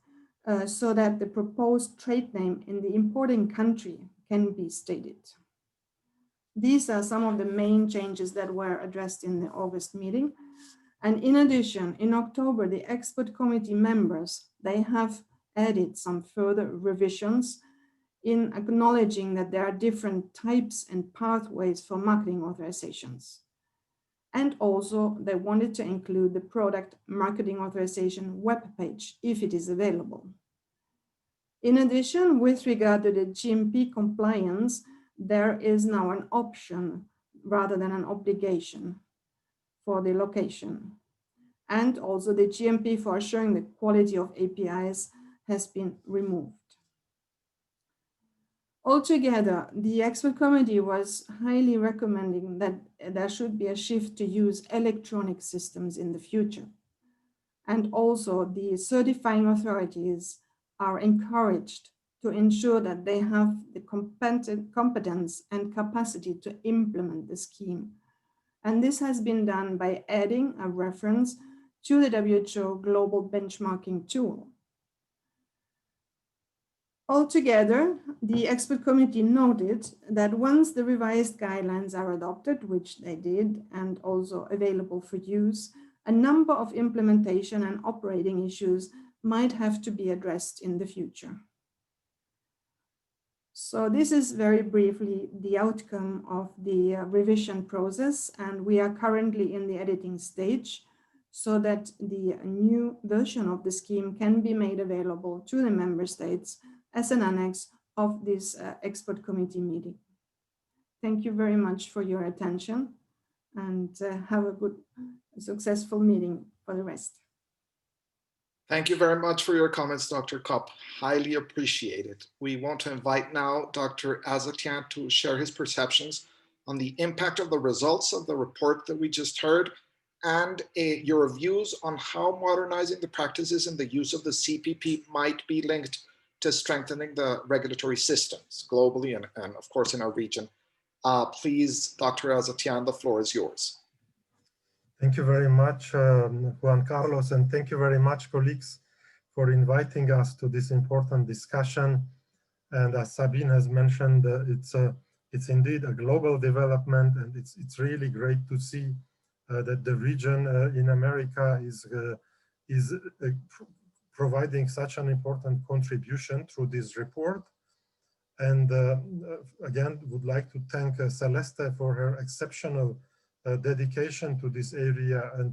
so that the proposed trade name in the importing country can be stated. These are some of the main changes that were addressed in the August meeting. And in addition, in October, the expert committee members, they have added some further revisions in acknowledging that there are different types and pathways for marketing authorizations. And also they wanted to include the product marketing authorization webpage if it is available. In addition, with regard to the GMP compliance, there is now an option rather than an obligation for the location. And also the GMP for assuring the quality of APIs has been removed. Altogether, the expert committee was highly recommending that there should be a shift to use electronic systems in the future. And also the certifying authorities are encouraged to ensure that they have the competence and capacity to implement the scheme. And this has been done by adding a reference to the WHO global benchmarking tool. Altogether, the expert committee noted that once the revised guidelines are adopted, which they did, and also available for use, a number of implementation and operating issues might have to be addressed in the future. So this is very briefly the outcome of the revision process, and we are currently in the editing stage so that the new version of the scheme can be made available to the member states as an annex of this expert committee meeting. Thank you very much for your attention, and have a good, successful meeting for the rest. Thank you very much for your comments, Dr. Kopp. Highly appreciated. We want to invite now Dr. Azatian to share his perceptions on the impact of the results of the report that we just heard, and your views on how modernizing the practices and the use of the CPP might be linked to strengthening the regulatory systems globally and of course in our region. Please, Dr. Azatian, the floor is yours. Thank you very much, Juan Carlos, and thank you very much, colleagues, for inviting us to this important discussion. And as Sabine has mentioned, it's it's indeed a global development, and it's really great to see that the region in America is providing such an important contribution through this report. And again, would like to thank Celeste for her exceptional dedication to this area. And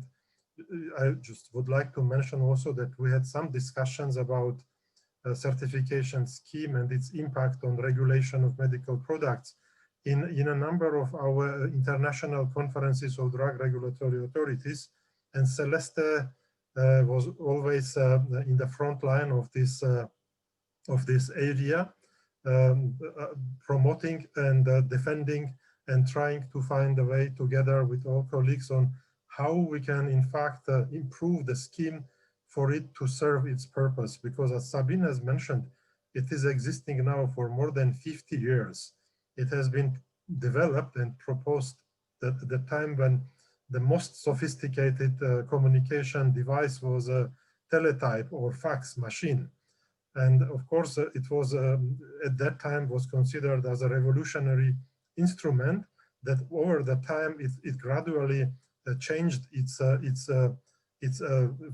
I just would like to mention also that we had some discussions about certification scheme and its impact on regulation of medical products in a number of our international conferences of drug regulatory authorities. And Celeste was always in the front line of this area, promoting and defending and trying to find a way together with all colleagues on how we can in fact improve the scheme for it to serve its purpose. Because as Sabine has mentioned, it is existing now for more than 50 years. It has been developed and proposed at the time when the most sophisticated communication device was a teletype or fax machine. And of course, it was at that time was considered as a revolutionary instrument that over the time it gradually changed its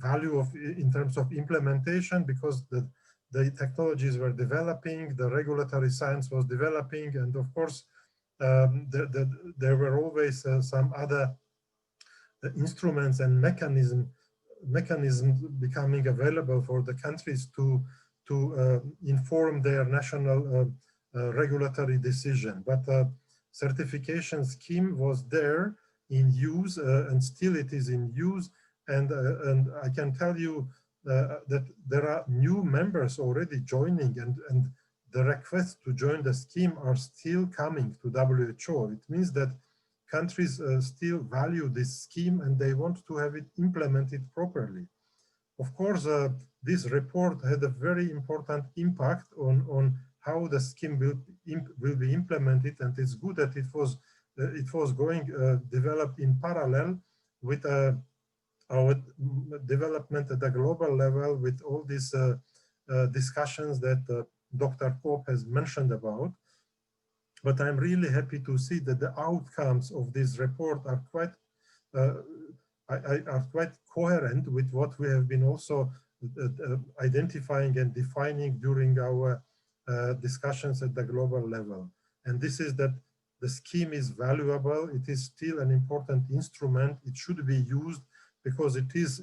value in terms of implementation, because the technologies were developing, the regulatory science was developing, and of course there were always some other instruments and mechanisms becoming available for the countries to inform their national regulatory decision. But certification scheme was there in use, and still it is in use. And I can tell you that there are new members already joining, and the requests to join the scheme are still coming to WHO. It means that countries still value this scheme and they want to have it implemented properly. Of course, this report had a very important impact on how the scheme will be implemented, and it's good that it was going developed in parallel with our development at the global level, with all these discussions that Dr. Koop has mentioned about. But I'm really happy to see that the outcomes of this report are quite coherent with what we have been also identifying and defining during our discussions at the global level. And this is that the scheme is valuable. It is still an important instrument. It should be used because it is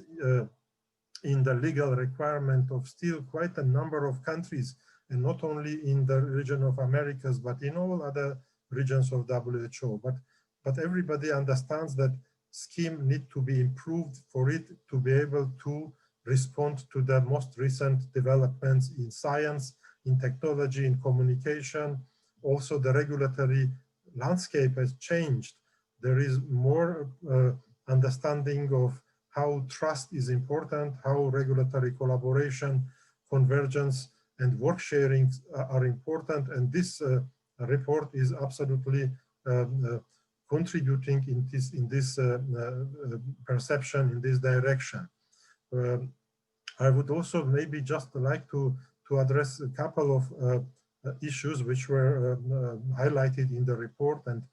in the legal requirement of still quite a number of countries, and not only in the region of Americas, but in all other regions of WHO. But everybody understands that scheme need to be improved for it to be able to respond to the most recent developments in science, in technology, in communication. Also, the regulatory landscape has changed. There is more understanding of how trust is important, how regulatory collaboration, convergence, and work sharing are important. And this report is absolutely contributing in this perception, in this direction. I would also maybe just like to address a couple of issues which were highlighted in the report, and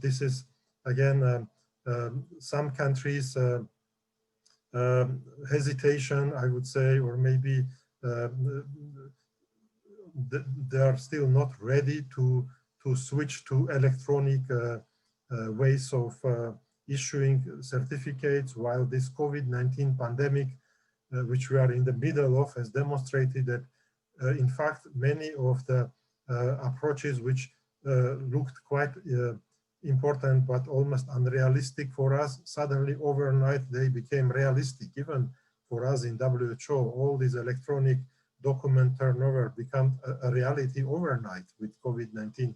this is again some countries hesitation, I would say, or maybe they are still not ready to switch to electronic ways of issuing certificates, while this COVID-19 pandemic, which we are in the middle of, has demonstrated that in fact many of the approaches which looked quite important but almost unrealistic for us, suddenly overnight they became realistic. Even for us in WHO, all this electronic document turnover became a reality overnight with COVID-19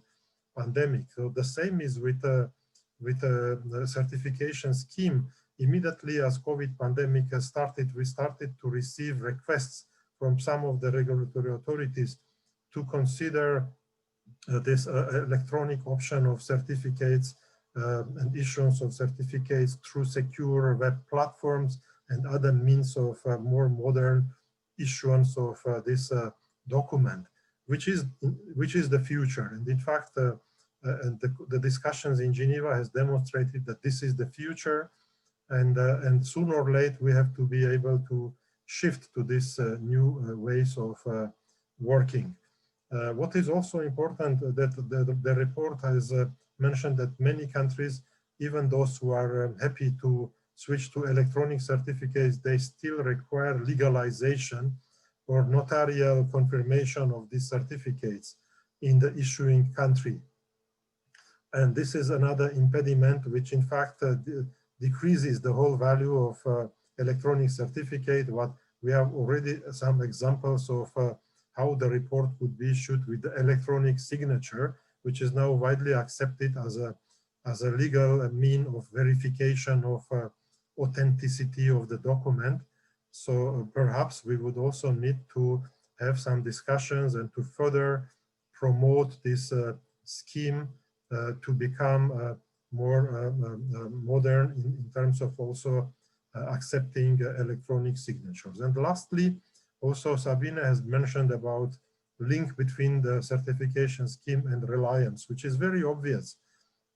pandemic. So the same is with the certification scheme. Immediately as COVID pandemic has started, we started to receive requests from some of the regulatory authorities to consider this electronic option of certificates and issuance of certificates through secure web platforms and other means of more modern issuance of this document, which is the future. And in fact, and the discussions in Geneva has demonstrated that this is the future, and sooner or later we have to be able to shift to this new ways of working. What is also important that the report has mentioned that many countries, even those who are happy to switch to electronic certificates, they still require legalization or notarial confirmation of these certificates in the issuing country. And this is another impediment which in fact decreases the whole value of electronic certificate. What we have already some examples of how the report could be issued with the electronic signature, which is now widely accepted as a legal mean of verification of authenticity of the document. So perhaps we would also need to have some discussions and to further promote this scheme to become more modern in terms of also accepting electronic signatures. And lastly, also Sabine has mentioned about link between the certification scheme and reliance, which is very obvious.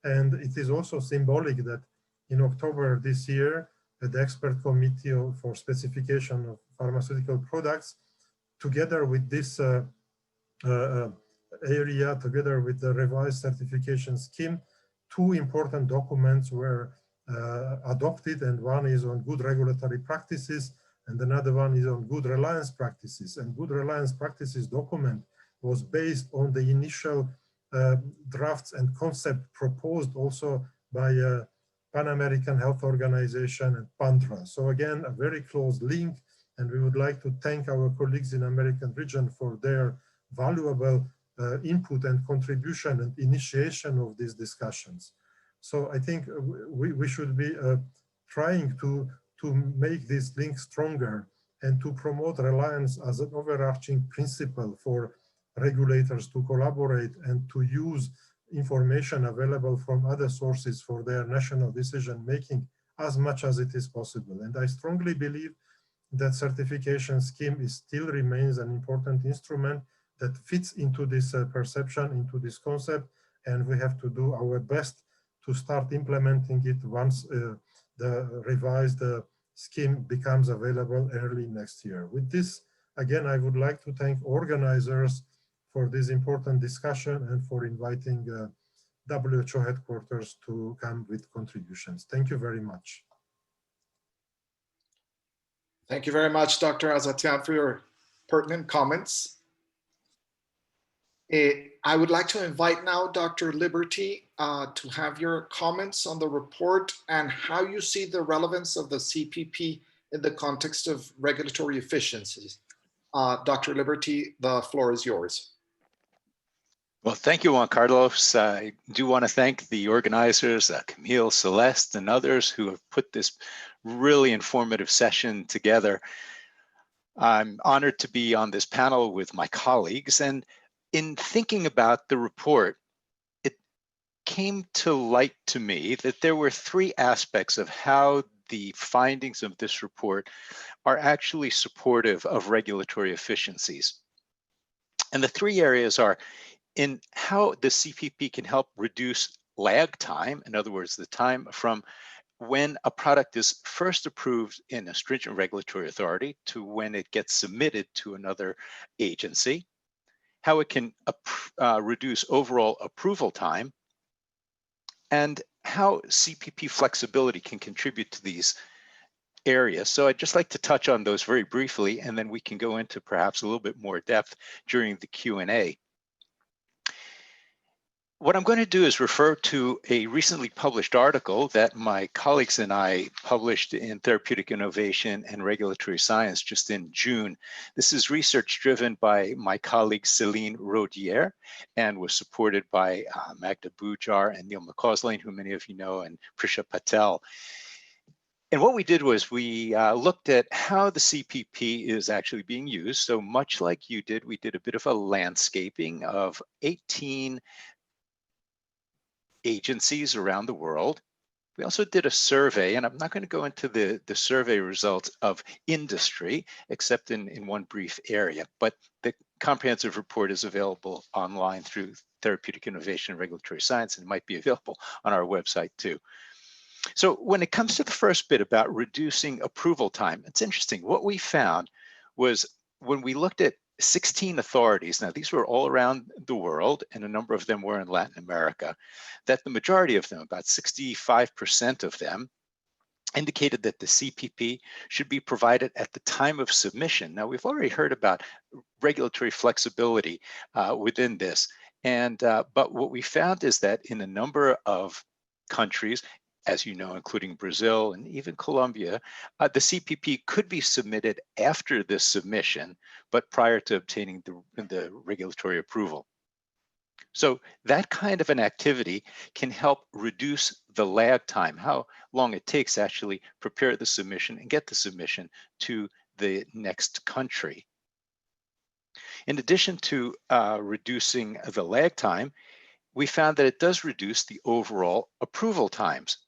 And it is also symbolic that in October this year, the expert committee for specification of pharmaceutical products, together with this area, together with the revised certification scheme, two important documents were adopted, and one is on good regulatory practices and another one is on good reliance practices. And good reliance practices document was based on the initial drafts and concept proposed also by Pan American Health Organization and PANTRA. So again, a very close link, and we would like to thank our colleagues in American region for their valuable input and contribution and initiation of these discussions. So I think we should be trying to make this link stronger and to promote reliance as an overarching principle for regulators to collaborate and to use information available from other sources for their national decision making as much as it is possible. And I strongly believe that certification scheme still remains an important instrument that fits into this perception, into this concept, and we have to do our best to start implementing it once the revised scheme becomes available early next year. With this, again, I would like to thank organizers for this important discussion and for inviting WHO headquarters to come with contributions. Thank you very much. Thank you very much, Dr. Azatian, for your pertinent comments. I would like to invite now Dr. Liberty to have your comments on the report and how you see the relevance of the CPP in the context of regulatory efficiencies. Dr. Liberty, the floor is yours. Well, thank you, Juan Carlos. I do want to thank the organizers, Camille, Celeste, and others who have put this really informative session together. I'm honored to be on this panel with my colleagues, and in thinking about the report, it came to light to me that there were three aspects of how the findings of this report are actually supportive of regulatory efficiencies. And the three areas are in how the CPP can help reduce lag time, in other words, the time from when a product is first approved in a stringent regulatory authority to when it gets submitted to another agency, how it can reduce overall approval time, and how CPP flexibility can contribute to these areas. So I'd just like to touch on those very briefly, and then we can go into perhaps a little bit more depth during the Q&A. What I'm going to do is refer to a recently published article that my colleagues and I published in Therapeutic Innovation and Regulatory Science just in June. This is research driven by my colleague Céline Rodier and was supported by Magda Bujar and Neil McCausland, who many of you know, and Prisha Patel. And what we did was we looked at how the CPP is actually being used. So much like you did, we did a bit of a landscaping of 18 agencies around the world. We also did a survey, and I'm not going to go into the survey results of industry, except in one brief area, but the comprehensive report is available online through Therapeutic Innovation and Regulatory Science, and it might be available on our website too. So when it comes to the first bit about reducing approval time, it's interesting. What we found was when we looked at 16 authorities, now these were all around the world, and a number of them were in Latin America, that the majority of them, about 65% of them, indicated that the CPP should be provided at the time of submission. Now, we've already heard about regulatory flexibility within this, and but what we found is that in a number of countries, as you know, including Brazil and even Colombia, the CPP could be submitted after this submission, but prior to obtaining the regulatory approval. So that kind of an activity can help reduce the lag time, how long it takes to actually prepare the submission and get the submission to the next country. In addition to reducing the lag time, we found that it does reduce the overall approval times.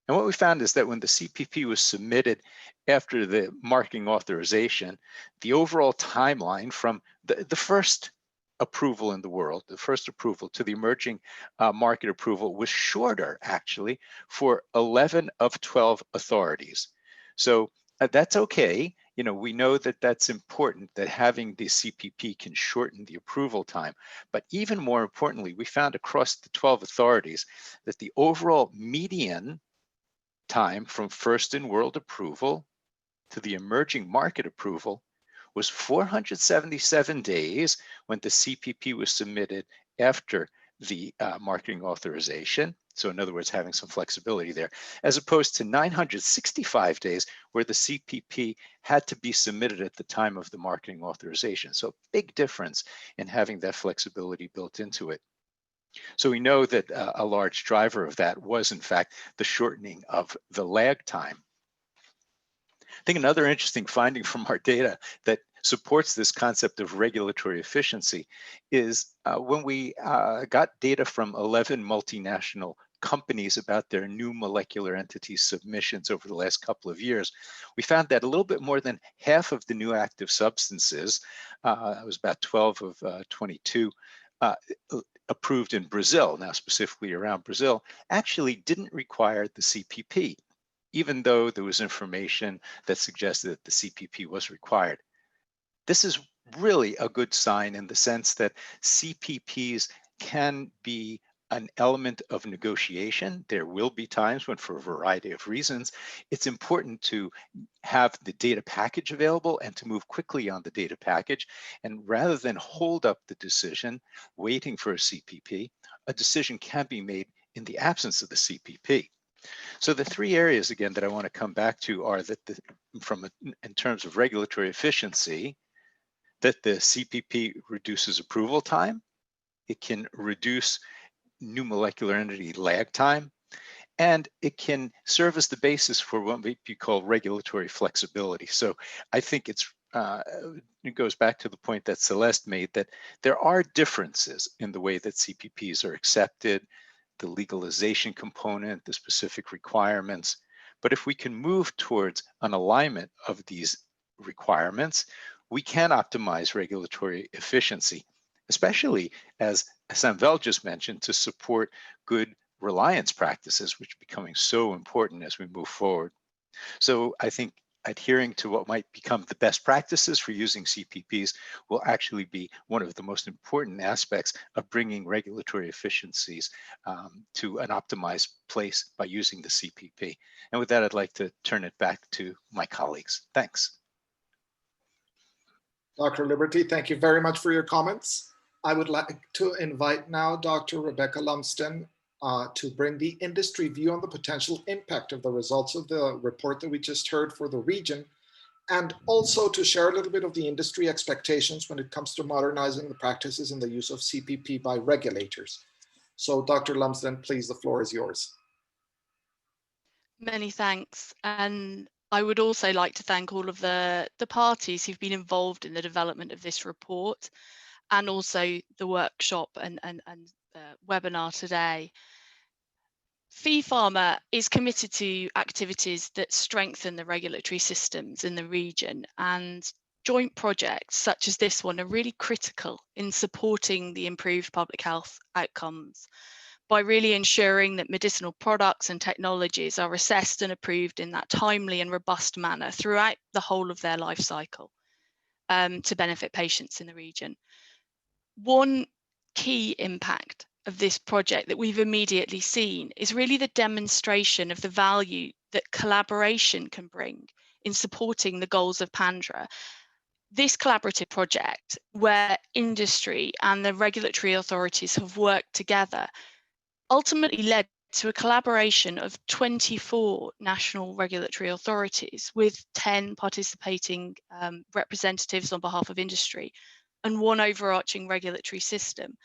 And what we found is that when the CPP was submitted after the marketing authorization, the overall timeline from the first approval in the world, the first approval to the emerging market approval was shorter actually for 11 of 12 authorities. So that's okay. You know, we know that that's important, that having the CPP can shorten the approval time. But even more importantly, we found across the 12 authorities that the overall median time from first in world approval to the emerging market approval was 477 days when the CPP was submitted after the marketing authorization. So in other words, having some flexibility there, as opposed to 965 days where the CPP had to be submitted at the time of the marketing authorization. So big difference in having that flexibility built into it. So we know that a large driver of that was in fact the shortening of the lag time. I think another interesting finding from our data that supports this concept of regulatory efficiency is when we got data from 11 multinational companies about their new molecular entity submissions over the last couple of years, we found that a little bit more than half of the new active substances, it was about 12 of 22, approved in Brazil, now specifically around Brazil, actually didn't require the CPP, even though there was information that suggested that the CPP was required. This is really a good sign in the sense that CPPs can be an element of negotiation. There will be times when, for a variety of reasons, it's important to have the data package available and to move quickly on the data package. And rather than hold up the decision, waiting for a CPP, a decision can be made in the absence of the CPP. So the three areas, again, that I want to come back to are that in terms of regulatory efficiency, that the CPP reduces approval time, it can reduce new molecular entity lag time, and it can serve as the basis for what might be called regulatory flexibility. So I think it goes back to the point that Celeste made, that there are differences in the way that CPPs are accepted, the legalization component, the specific requirements. But if we can move towards an alignment of these requirements, we can optimize regulatory efficiency, especially, as Samuel just mentioned, to support good reliance practices, which are becoming so important as we move forward. So I think adhering to what might become the best practices for using CPPs will actually be one of the most important aspects of bringing regulatory efficiencies to an optimized place by using the CPP. And with that, I'd like to turn it back to my colleagues. Thanks. Dr. Liberty, thank you very much for your comments. I would like to invite now Dr. Rebecca Lumsden to bring the industry view on the potential impact of the results of the report that we just heard for the region, and also to share a little bit of the industry expectations when it comes to modernizing the practices and the use of CPP by regulators. So Dr. Lumsden, please, the floor is yours. Many thanks. And I would also like to thank all of the parties who've been involved in the development of this report, and also the workshop and the webinar today. FEPharma is committed to activities that strengthen the regulatory systems in the region, and joint projects such as this one are really critical in supporting the improved public health outcomes by really ensuring that medicinal products and technologies are assessed and approved in that timely and robust manner throughout the whole of their life cycle to benefit patients in the region. One key impact of this project that we've immediately seen is really the demonstration of the value that collaboration can bring in supporting the goals of PANDRA. This collaborative project, where industry and the regulatory authorities have worked together, ultimately led to a collaboration of 24 national regulatory authorities with 10 participating representatives on behalf of industry and one overarching regulatory system.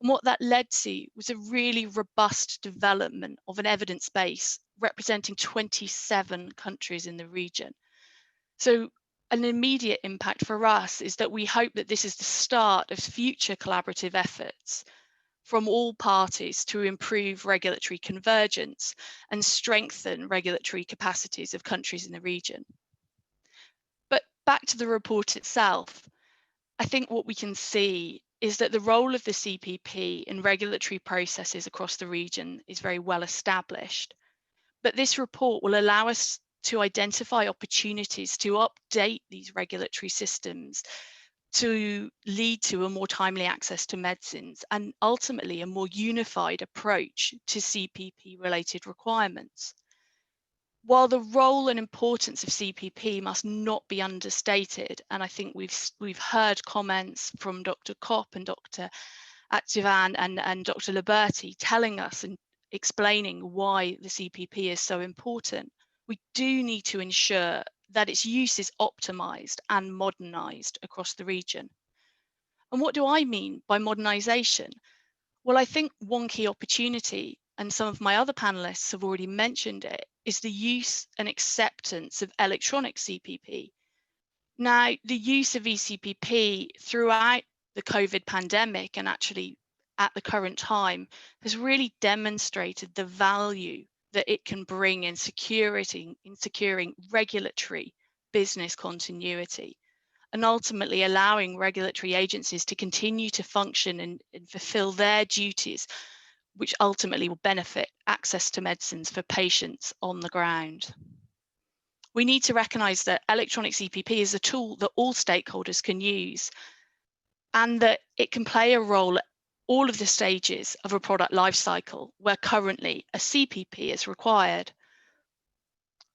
And what that led to was a really robust development of an evidence base representing 27 countries in the region. So an immediate impact for us is that we hope that this is the start of future collaborative efforts from all parties to improve regulatory convergence and strengthen regulatory capacities of countries in the region. But back to the report itself, I think what we can see is that the role of the CPP in regulatory processes across the region is very well established. But this report will allow us to identify opportunities to update these regulatory systems to lead to a more timely access to medicines and ultimately a more unified approach to CPP related requirements. While the role and importance of CPP must not be understated, and I think we've heard comments from Dr. Kopp and Dr. Atjevan and Dr. Liberti telling us and explaining why the CPP is so important, we do need to ensure that its use is optimized and modernized across the region. And what do I mean by modernization? Well, I think one key opportunity, and some of my other panelists have already mentioned it, is the use and acceptance of electronic CPP. Now, the use of eCPP throughout the COVID pandemic and actually at the current time has really demonstrated the value that it can bring in securing regulatory business continuity and ultimately allowing regulatory agencies to continue to function and fulfill their duties, which ultimately will benefit access to medicines for patients on the ground. We need to recognise that electronic CPP is a tool that all stakeholders can use and that it can play a role at all of the stages of a product lifecycle where currently a CPP is required.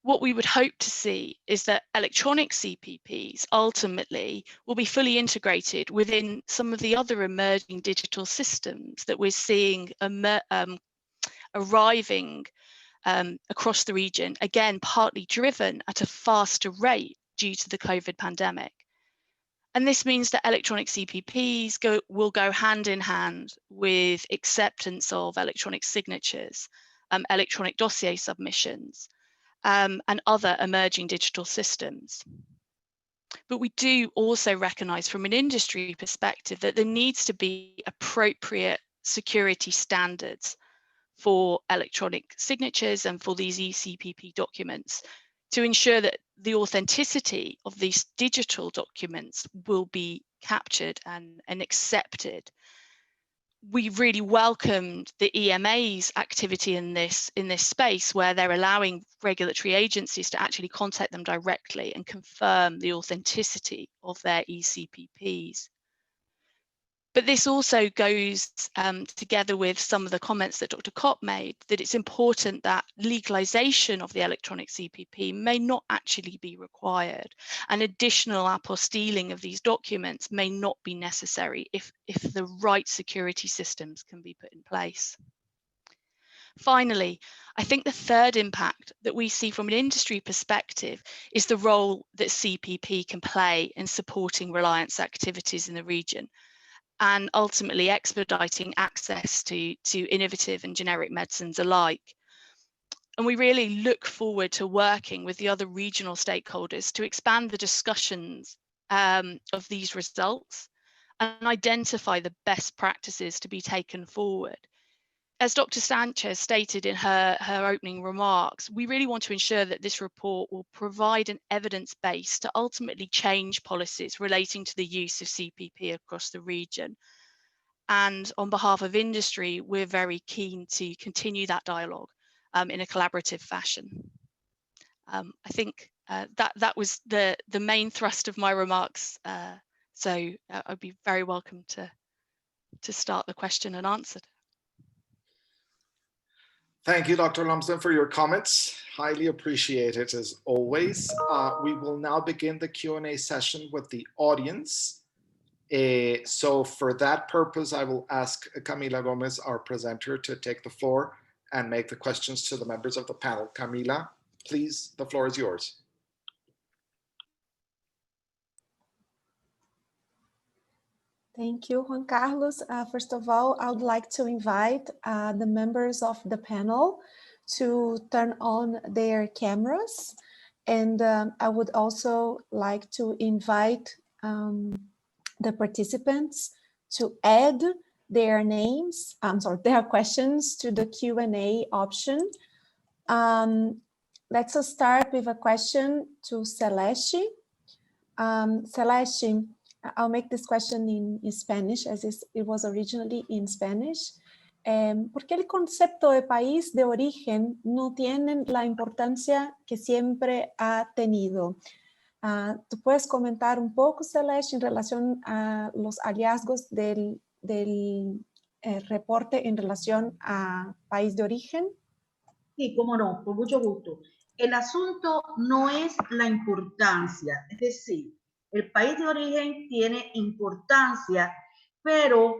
What we would hope to see is that electronic CPPs ultimately will be fully integrated within some of the other emerging digital systems that we're seeing arriving across the region, again, partly driven at a faster rate due to the COVID pandemic. And this means that electronic CPPs will go hand in hand with acceptance of electronic signatures, electronic dossier submissions, and other emerging digital systems. But we do also recognise from an industry perspective that there needs to be appropriate security standards for electronic signatures and for these eCPP documents to ensure that the authenticity of these digital documents will be captured and accepted. We really welcomed the EMA's activity in this space where they're allowing regulatory agencies to actually contact them directly and confirm the authenticity of their eCPPs. But this also goes together with some of the comments that Dr. Kopp made, that it's important that legalization of the electronic CPP may not actually be required, and additional apostilling of these documents may not be necessary if the right security systems can be put in place. Finally, I think the third impact that we see from an industry perspective is the role that CPP can play in supporting reliance activities in the region, and ultimately expediting access to innovative and generic medicines alike. And we really look forward to working with the other regional stakeholders to expand the discussions of these results and identify the best practices to be taken forward. as Dr. Sanchez stated in her opening remarks, we really want to ensure that this report will provide an evidence base to ultimately change policies relating to the use of CPP across the region. And on behalf of industry, we're very keen to continue that dialogue in a collaborative fashion. I think that was the main thrust of my remarks. So I'd be very welcome to start the question and answer. Thank you, Dr. Lumsden, for your comments. Highly appreciated as always. We will now begin the Q&A session with the audience. So for that purpose, I will ask Camila Gomez, our presenter, to take the floor and make the questions to the members of the panel. Camila, please, the floor is yours. Thank you, Juan Carlos. First of all, I would like to invite the members of the panel to turn on their cameras. And I would also like to invite the participants to add their names, their questions to the Q&A option. Let's start with a question to Celeste. Celeste, I'll make this question in Spanish, as it was originally in Spanish. ¿Por qué el concepto de país de origen no tiene la importancia que siempre ha tenido? ¿Tú puedes comentar un poco, Celeste, en relación a los hallazgos del reporte en relación a país de origen? Sí, cómo no, con mucho gusto. El asunto no es la importancia, es decir, el país de origen tiene importancia, pero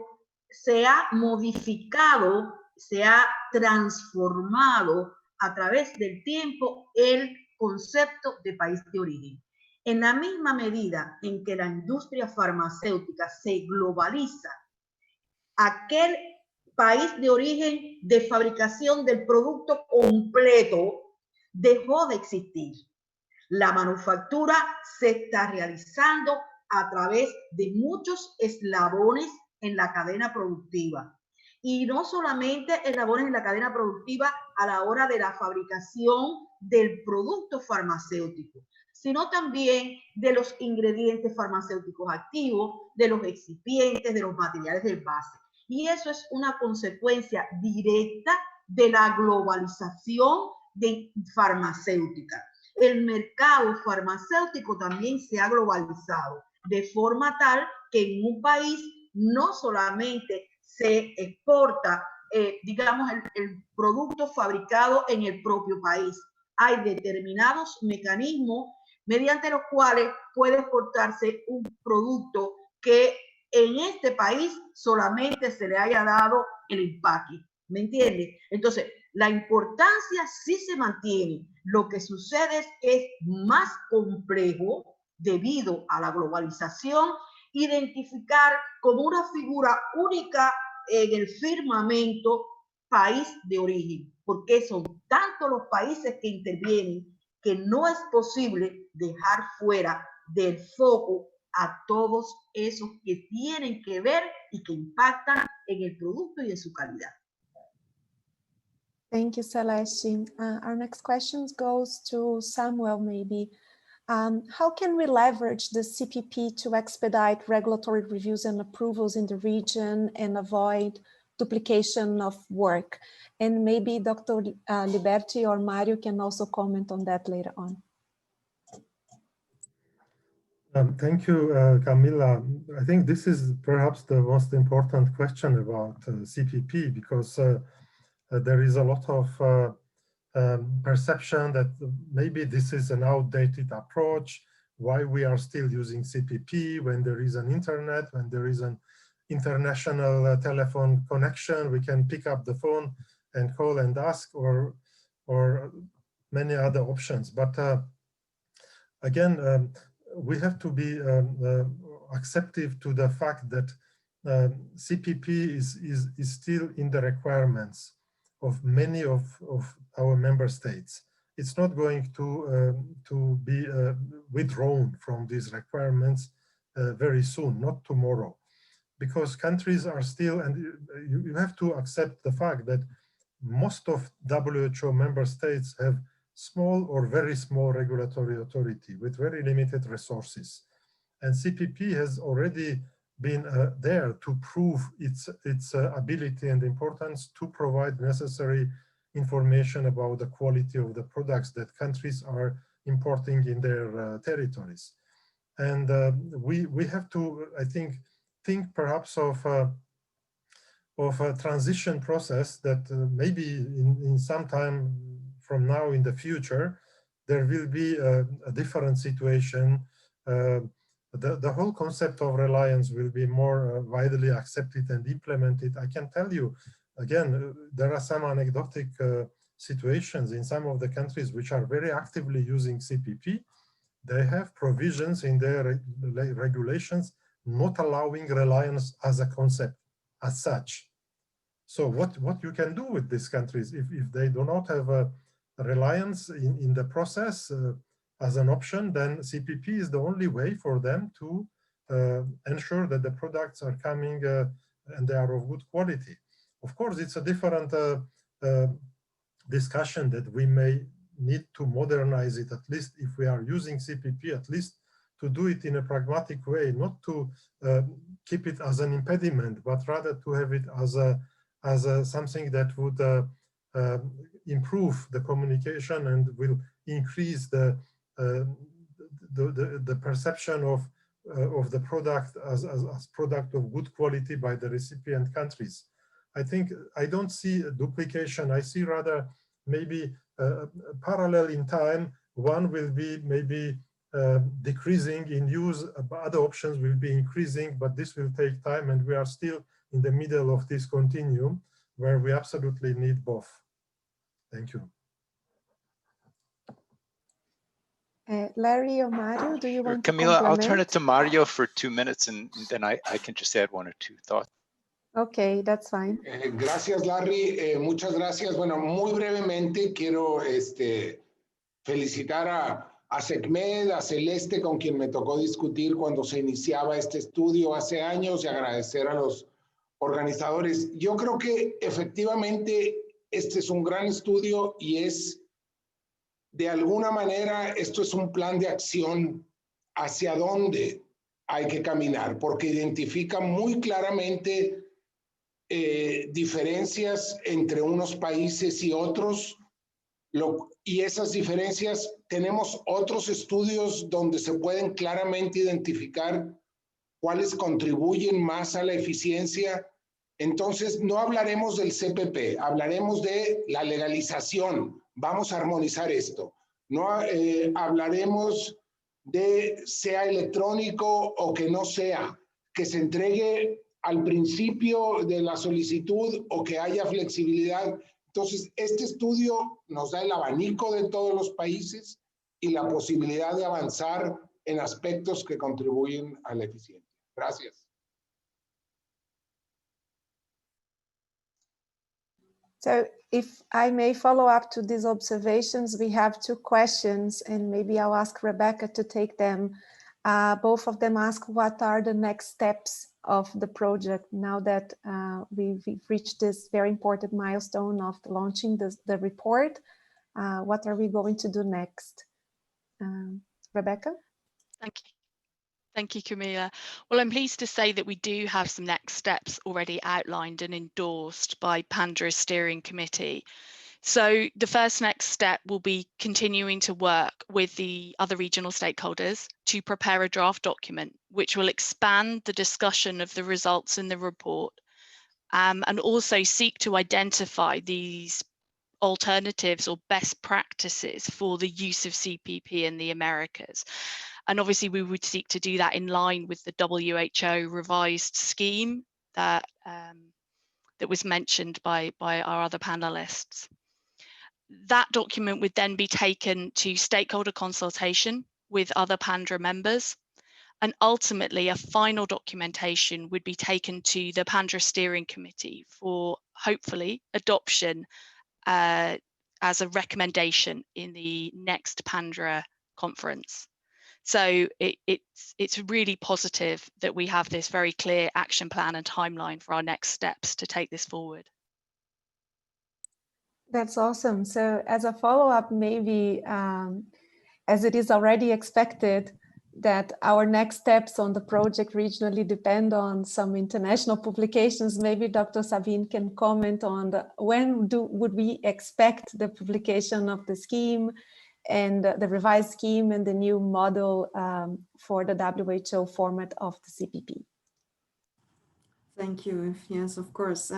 se ha modificado, se ha transformado a través del tiempo el concepto de país de origen. En la misma medida en que la industria farmacéutica se globaliza, aquel país de origen de fabricación del producto completo dejó de existir. La manufactura se está realizando a través de muchos eslabones en la cadena productiva. Y no solamente eslabones en la cadena productiva a la hora de la fabricación del producto farmacéutico, sino también de los ingredientes farmacéuticos activos, de los excipientes, de los materiales de base. Y eso es una consecuencia directa de la globalización farmacéutica. El mercado farmacéutico también se ha globalizado, de forma tal que en un país no solamente se exporta, digamos, el producto fabricado en el propio país. Hay determinados mecanismos mediante los cuales puede exportarse un producto que en este país solamente se le haya dado el empaque. ¿Me entiende? Entonces, la importancia sí se mantiene. Lo que sucede es que es más complejo debido a la globalización identificar como una figura única en el firmamento país de origen, porque son tantos los países que intervienen que no es posible dejar fuera del foco a todos esos que tienen que ver y que impactan en el producto y en su calidad. Thank you, Celeste. Our next question goes to Samuel, maybe. How can we leverage the CPP to expedite regulatory reviews and approvals in the region and avoid duplication of work? And maybe Dr. Liberti or Mario can also comment on that later on. Thank you, Camila. I think this is perhaps the most important question about CPP, because there is a lot of perception that maybe this is an outdated approach, why we are still using CPP when there is an internet, when there is an international telephone connection, we can pick up the phone and call and ask, or many other options. But again, we have to be acceptive to the fact that CPP is still in the requirements of many of our member states. It's not going to be withdrawn from these requirements very soon, not tomorrow, because countries are still, and you have to accept the fact that most of WHO member states have small or very small regulatory authority with very limited resources. And CPP has already been there to prove its ability and importance to provide necessary information about the quality of the products that countries are importing in their territories. And we have to, I think perhaps of a transition process that maybe in some time from now in the future, there will be a different situation. The whole concept of reliance will be more widely accepted and implemented. I can tell you, again, there are some anecdotic situations in some of the countries which are very actively using CPP. They have provisions in their regulations not allowing reliance as a concept as such. So what you can do with these countries if they do not have a reliance in the process as an option, then CPP is the only way for them to ensure that the products are coming and they are of good quality. Of course, it's a different discussion that we may need to modernize it, at least if we are using CPP, at least to do it in a pragmatic way, not to keep it as an impediment, but rather to have it as something that would improve the communication and will increase the perception of the product as product of good quality by the recipient countries. I don't see a duplication. I see rather maybe parallel in time. One will be maybe decreasing in use, other options will be increasing, but this will take time, and we are still in the middle of this continuum where we absolutely need both. Thank you. Larry or Mario, do you want to Camila, I'll turn complement? it to Mario for 2 minutes, and then I can just add 1 or 2 thoughts. Okay, that's fine. Gracias, Larry. Muchas gracias. Bueno, muy brevemente quiero felicitar a SECMED, a Celeste, con quien me tocó discutir cuando se iniciaba este estudio hace años, y agradecer a los organizadores. Yo creo que efectivamente este es un gran estudio y de alguna manera, esto es un plan de acción hacia dónde hay que caminar, porque identifica muy claramente diferencias entre unos países y otros, y esas diferencias, tenemos otros estudios donde se pueden claramente identificar cuáles contribuyen más a la eficiencia. Entonces, no hablaremos del CPP, hablaremos de la legalización. Vamos a armonizar esto. No hablaremos de sea electrónico o que no sea, que se entregue al principio de la solicitud o que haya flexibilidad. Entonces, este estudio nos da el abanico de todos los países y la posibilidad de avanzar en aspectos que contribuyen a la eficiencia. Gracias. So if I may follow up to these observations, we have 2 questions, and maybe I'll ask Rebecca to take them. Both of them ask what are the next steps of the project now that we've reached this very important milestone of launching the report. What are we going to do next? Rebecca? Thank you. Thank you, Camila. Well, I'm pleased to say that we do have some next steps already outlined and endorsed by PANDRA's steering committee. So the first next step will be continuing to work with the other regional stakeholders to prepare a draft document, which will expand the discussion of the results in the report, and also seek to identify these alternatives or best practices for the use of CPP in the Americas. And obviously we would seek to do that in line with the WHO revised scheme that was mentioned by our other panelists. That document would then be taken to stakeholder consultation with other PANDRA members, and ultimately a final documentation would be taken to the PANDRA steering committee for hopefully adoption as a recommendation in the next PANDRA conference. So it's really positive that we have this very clear action plan and timeline for our next steps to take this forward. That's awesome. So as a follow-up, maybe as it is already expected that our next steps on the project regionally depend on some international publications, maybe Dr. Sabin can comment on when would we expect the publication of the scheme and the revised scheme and the new model for the WHO format of the CPP. Thank you. Yes, of course.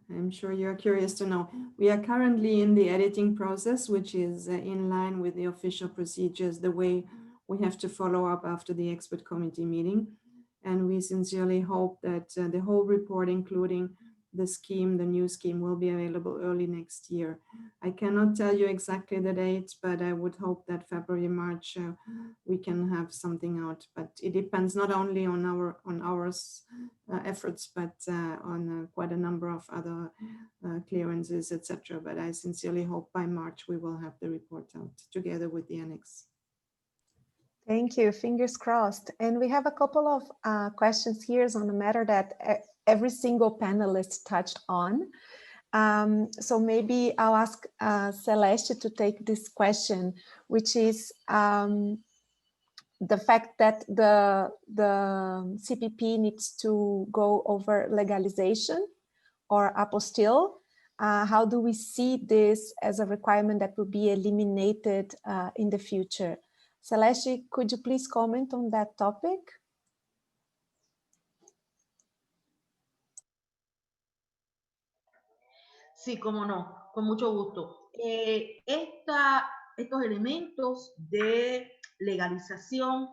I'm sure you're curious to know. We are currently in the editing process, which is in line with the official procedures, the way we have to follow up after the expert committee meeting. And we sincerely hope that the whole report, including the scheme, the new scheme, will be available early next year. I cannot tell you exactly the date, but I would hope that February, March, we can have something out. But it depends not only on our efforts, but on quite a number of other clearances, etc. But I sincerely hope by March we will have the report out together with the annex. Thank you, fingers crossed. And we have a couple of questions here on a matter that every single panelist touched on. So maybe I'll ask Celeste to take this question, which is the fact that the CPP needs to go over legalization or apostille. How do we see this as a requirement that will be eliminated in the future? Celeste, could you please comment on that topic? Sí, cómo no, con mucho gusto. Estos elementos de legalización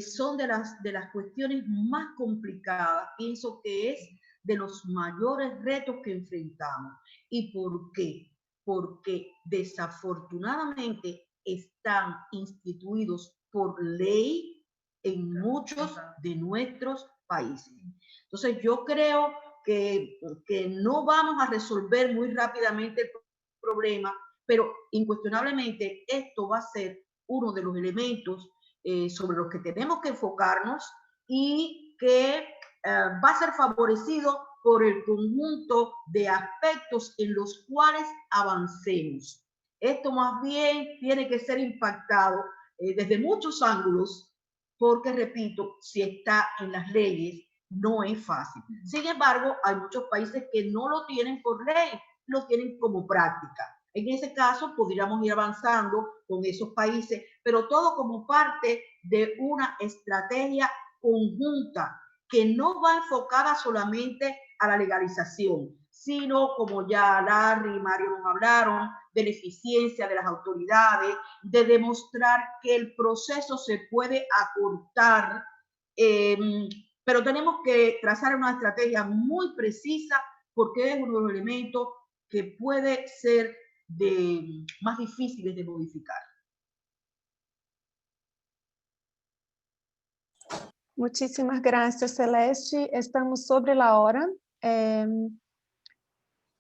son de las cuestiones más complicadas. Pienso que es de los mayores retos que enfrentamos. ¿Y por qué? Porque desafortunadamente están instituidos por ley en muchos de nuestros países. Entonces yo creo que no vamos a resolver muy rápidamente el problema, pero incuestionablemente esto va a ser uno de los elementos sobre los que tenemos que enfocarnos y que va a ser favorecido por el conjunto de aspectos en los cuales avancemos. Esto más bien tiene que ser impactado desde muchos ángulos, porque, repito, si está en las leyes, no es fácil. Sin embargo, hay muchos países que no lo tienen por ley, lo tienen como práctica. En ese caso, podríamos ir avanzando con esos países, pero todo como parte de una estrategia conjunta que no va enfocada solamente a la legalización, sino, como ya Larry y Mario nos hablaron, de la eficiencia de las autoridades, de demostrar que el proceso se puede acortar, pero tenemos que trazar una estrategia muy precisa porque es uno de los elementos que puede ser más difíciles de modificar. Muchísimas gracias, Celeste. Estamos sobre la hora.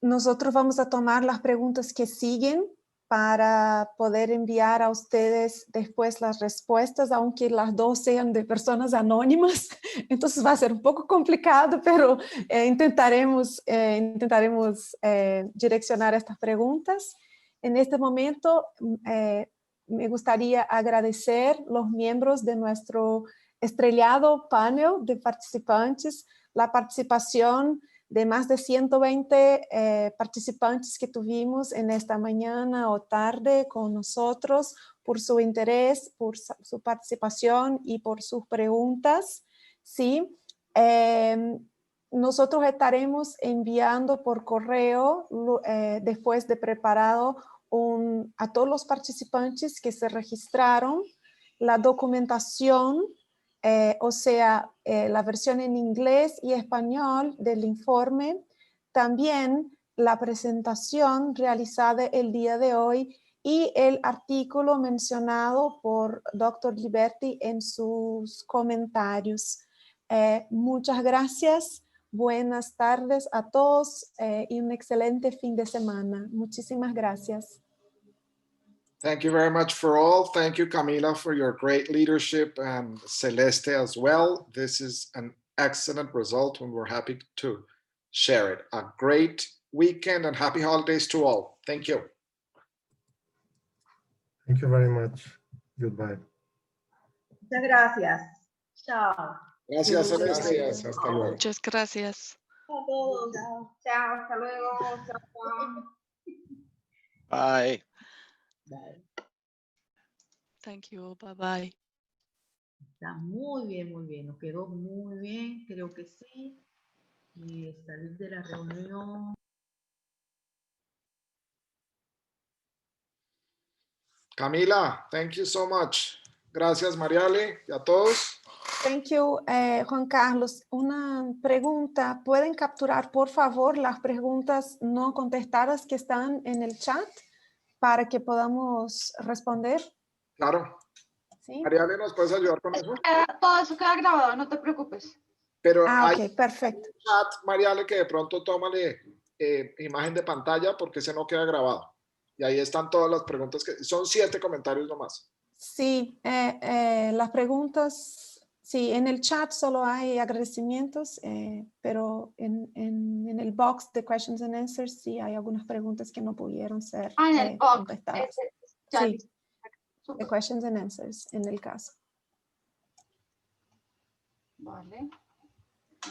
Nosotros vamos a tomar las preguntas que siguen para poder enviar a ustedes después las respuestas, aunque las dos sean de personas anónimas. Entonces va a ser un poco complicado, pero intentaremos direccionar estas preguntas. En este momento me gustaría agradecer los miembros de nuestro estrellado panel de participantes, la participación de más de 120 participantes que tuvimos en esta mañana o tarde con nosotros, por su interés, por su participación y por sus preguntas. ¿Sí? Nosotros estaremos enviando por correo, después de preparado, a todos los participantes que se registraron, la documentación, o sea, la versión en inglés y español del informe, también la presentación realizada el día de hoy y el artículo mencionado por Dr. Liberty en sus comentarios. Muchas gracias, buenas tardes a todos y un excelente fin de semana. Muchísimas gracias. Thank you very much for all. Thank you, Camila, for your great leadership, and Celeste as well. This is an excellent result and we're happy to share it. A great weekend and happy holidays to all. Thank you. Thank you very much. Goodbye. Muchas gracias. Chao. Gracias, Celeste. Gracias, hasta luego. Muchas gracias. A todos. Chao, hasta luego. Chao, chao. Bye. Bye. Thank you all. Bye bye. Está muy bien, muy bien. Nos quedó muy bien, creo que sí. Y salir de la reunión. Camila, thank you so much. Gracias, Mariale, y a todos. Thank you, Juan Carlos. Una pregunta. ¿Pueden capturar, por favor, las preguntas no contestadas que están en el chat para que podamos responder? Claro. ¿Sí? Mariale, ¿nos puedes ayudar con eso? Todo eso queda grabado, no te preocupes. Pero Ah, hay ok, perfecto. un chat, Mariale, que de pronto tómale imagen de pantalla porque ese no queda grabado. Y ahí están todas las preguntas, que son 7 comentarios nomás. Sí, las preguntas, sí, en el chat solo hay agradecimientos, pero en el box de questions and answers sí hay algunas preguntas que no pudieron ser En el box. contestadas. Ya, Sí, listo. Súper. de questions and answers en el caso. Vale.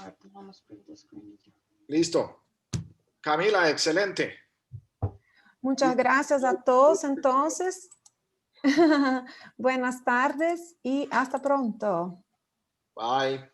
A ver, vamos print the screen. Listo. Camila, excelente. Muchas gracias a todos entonces. Buenas tardes y hasta pronto. Bye.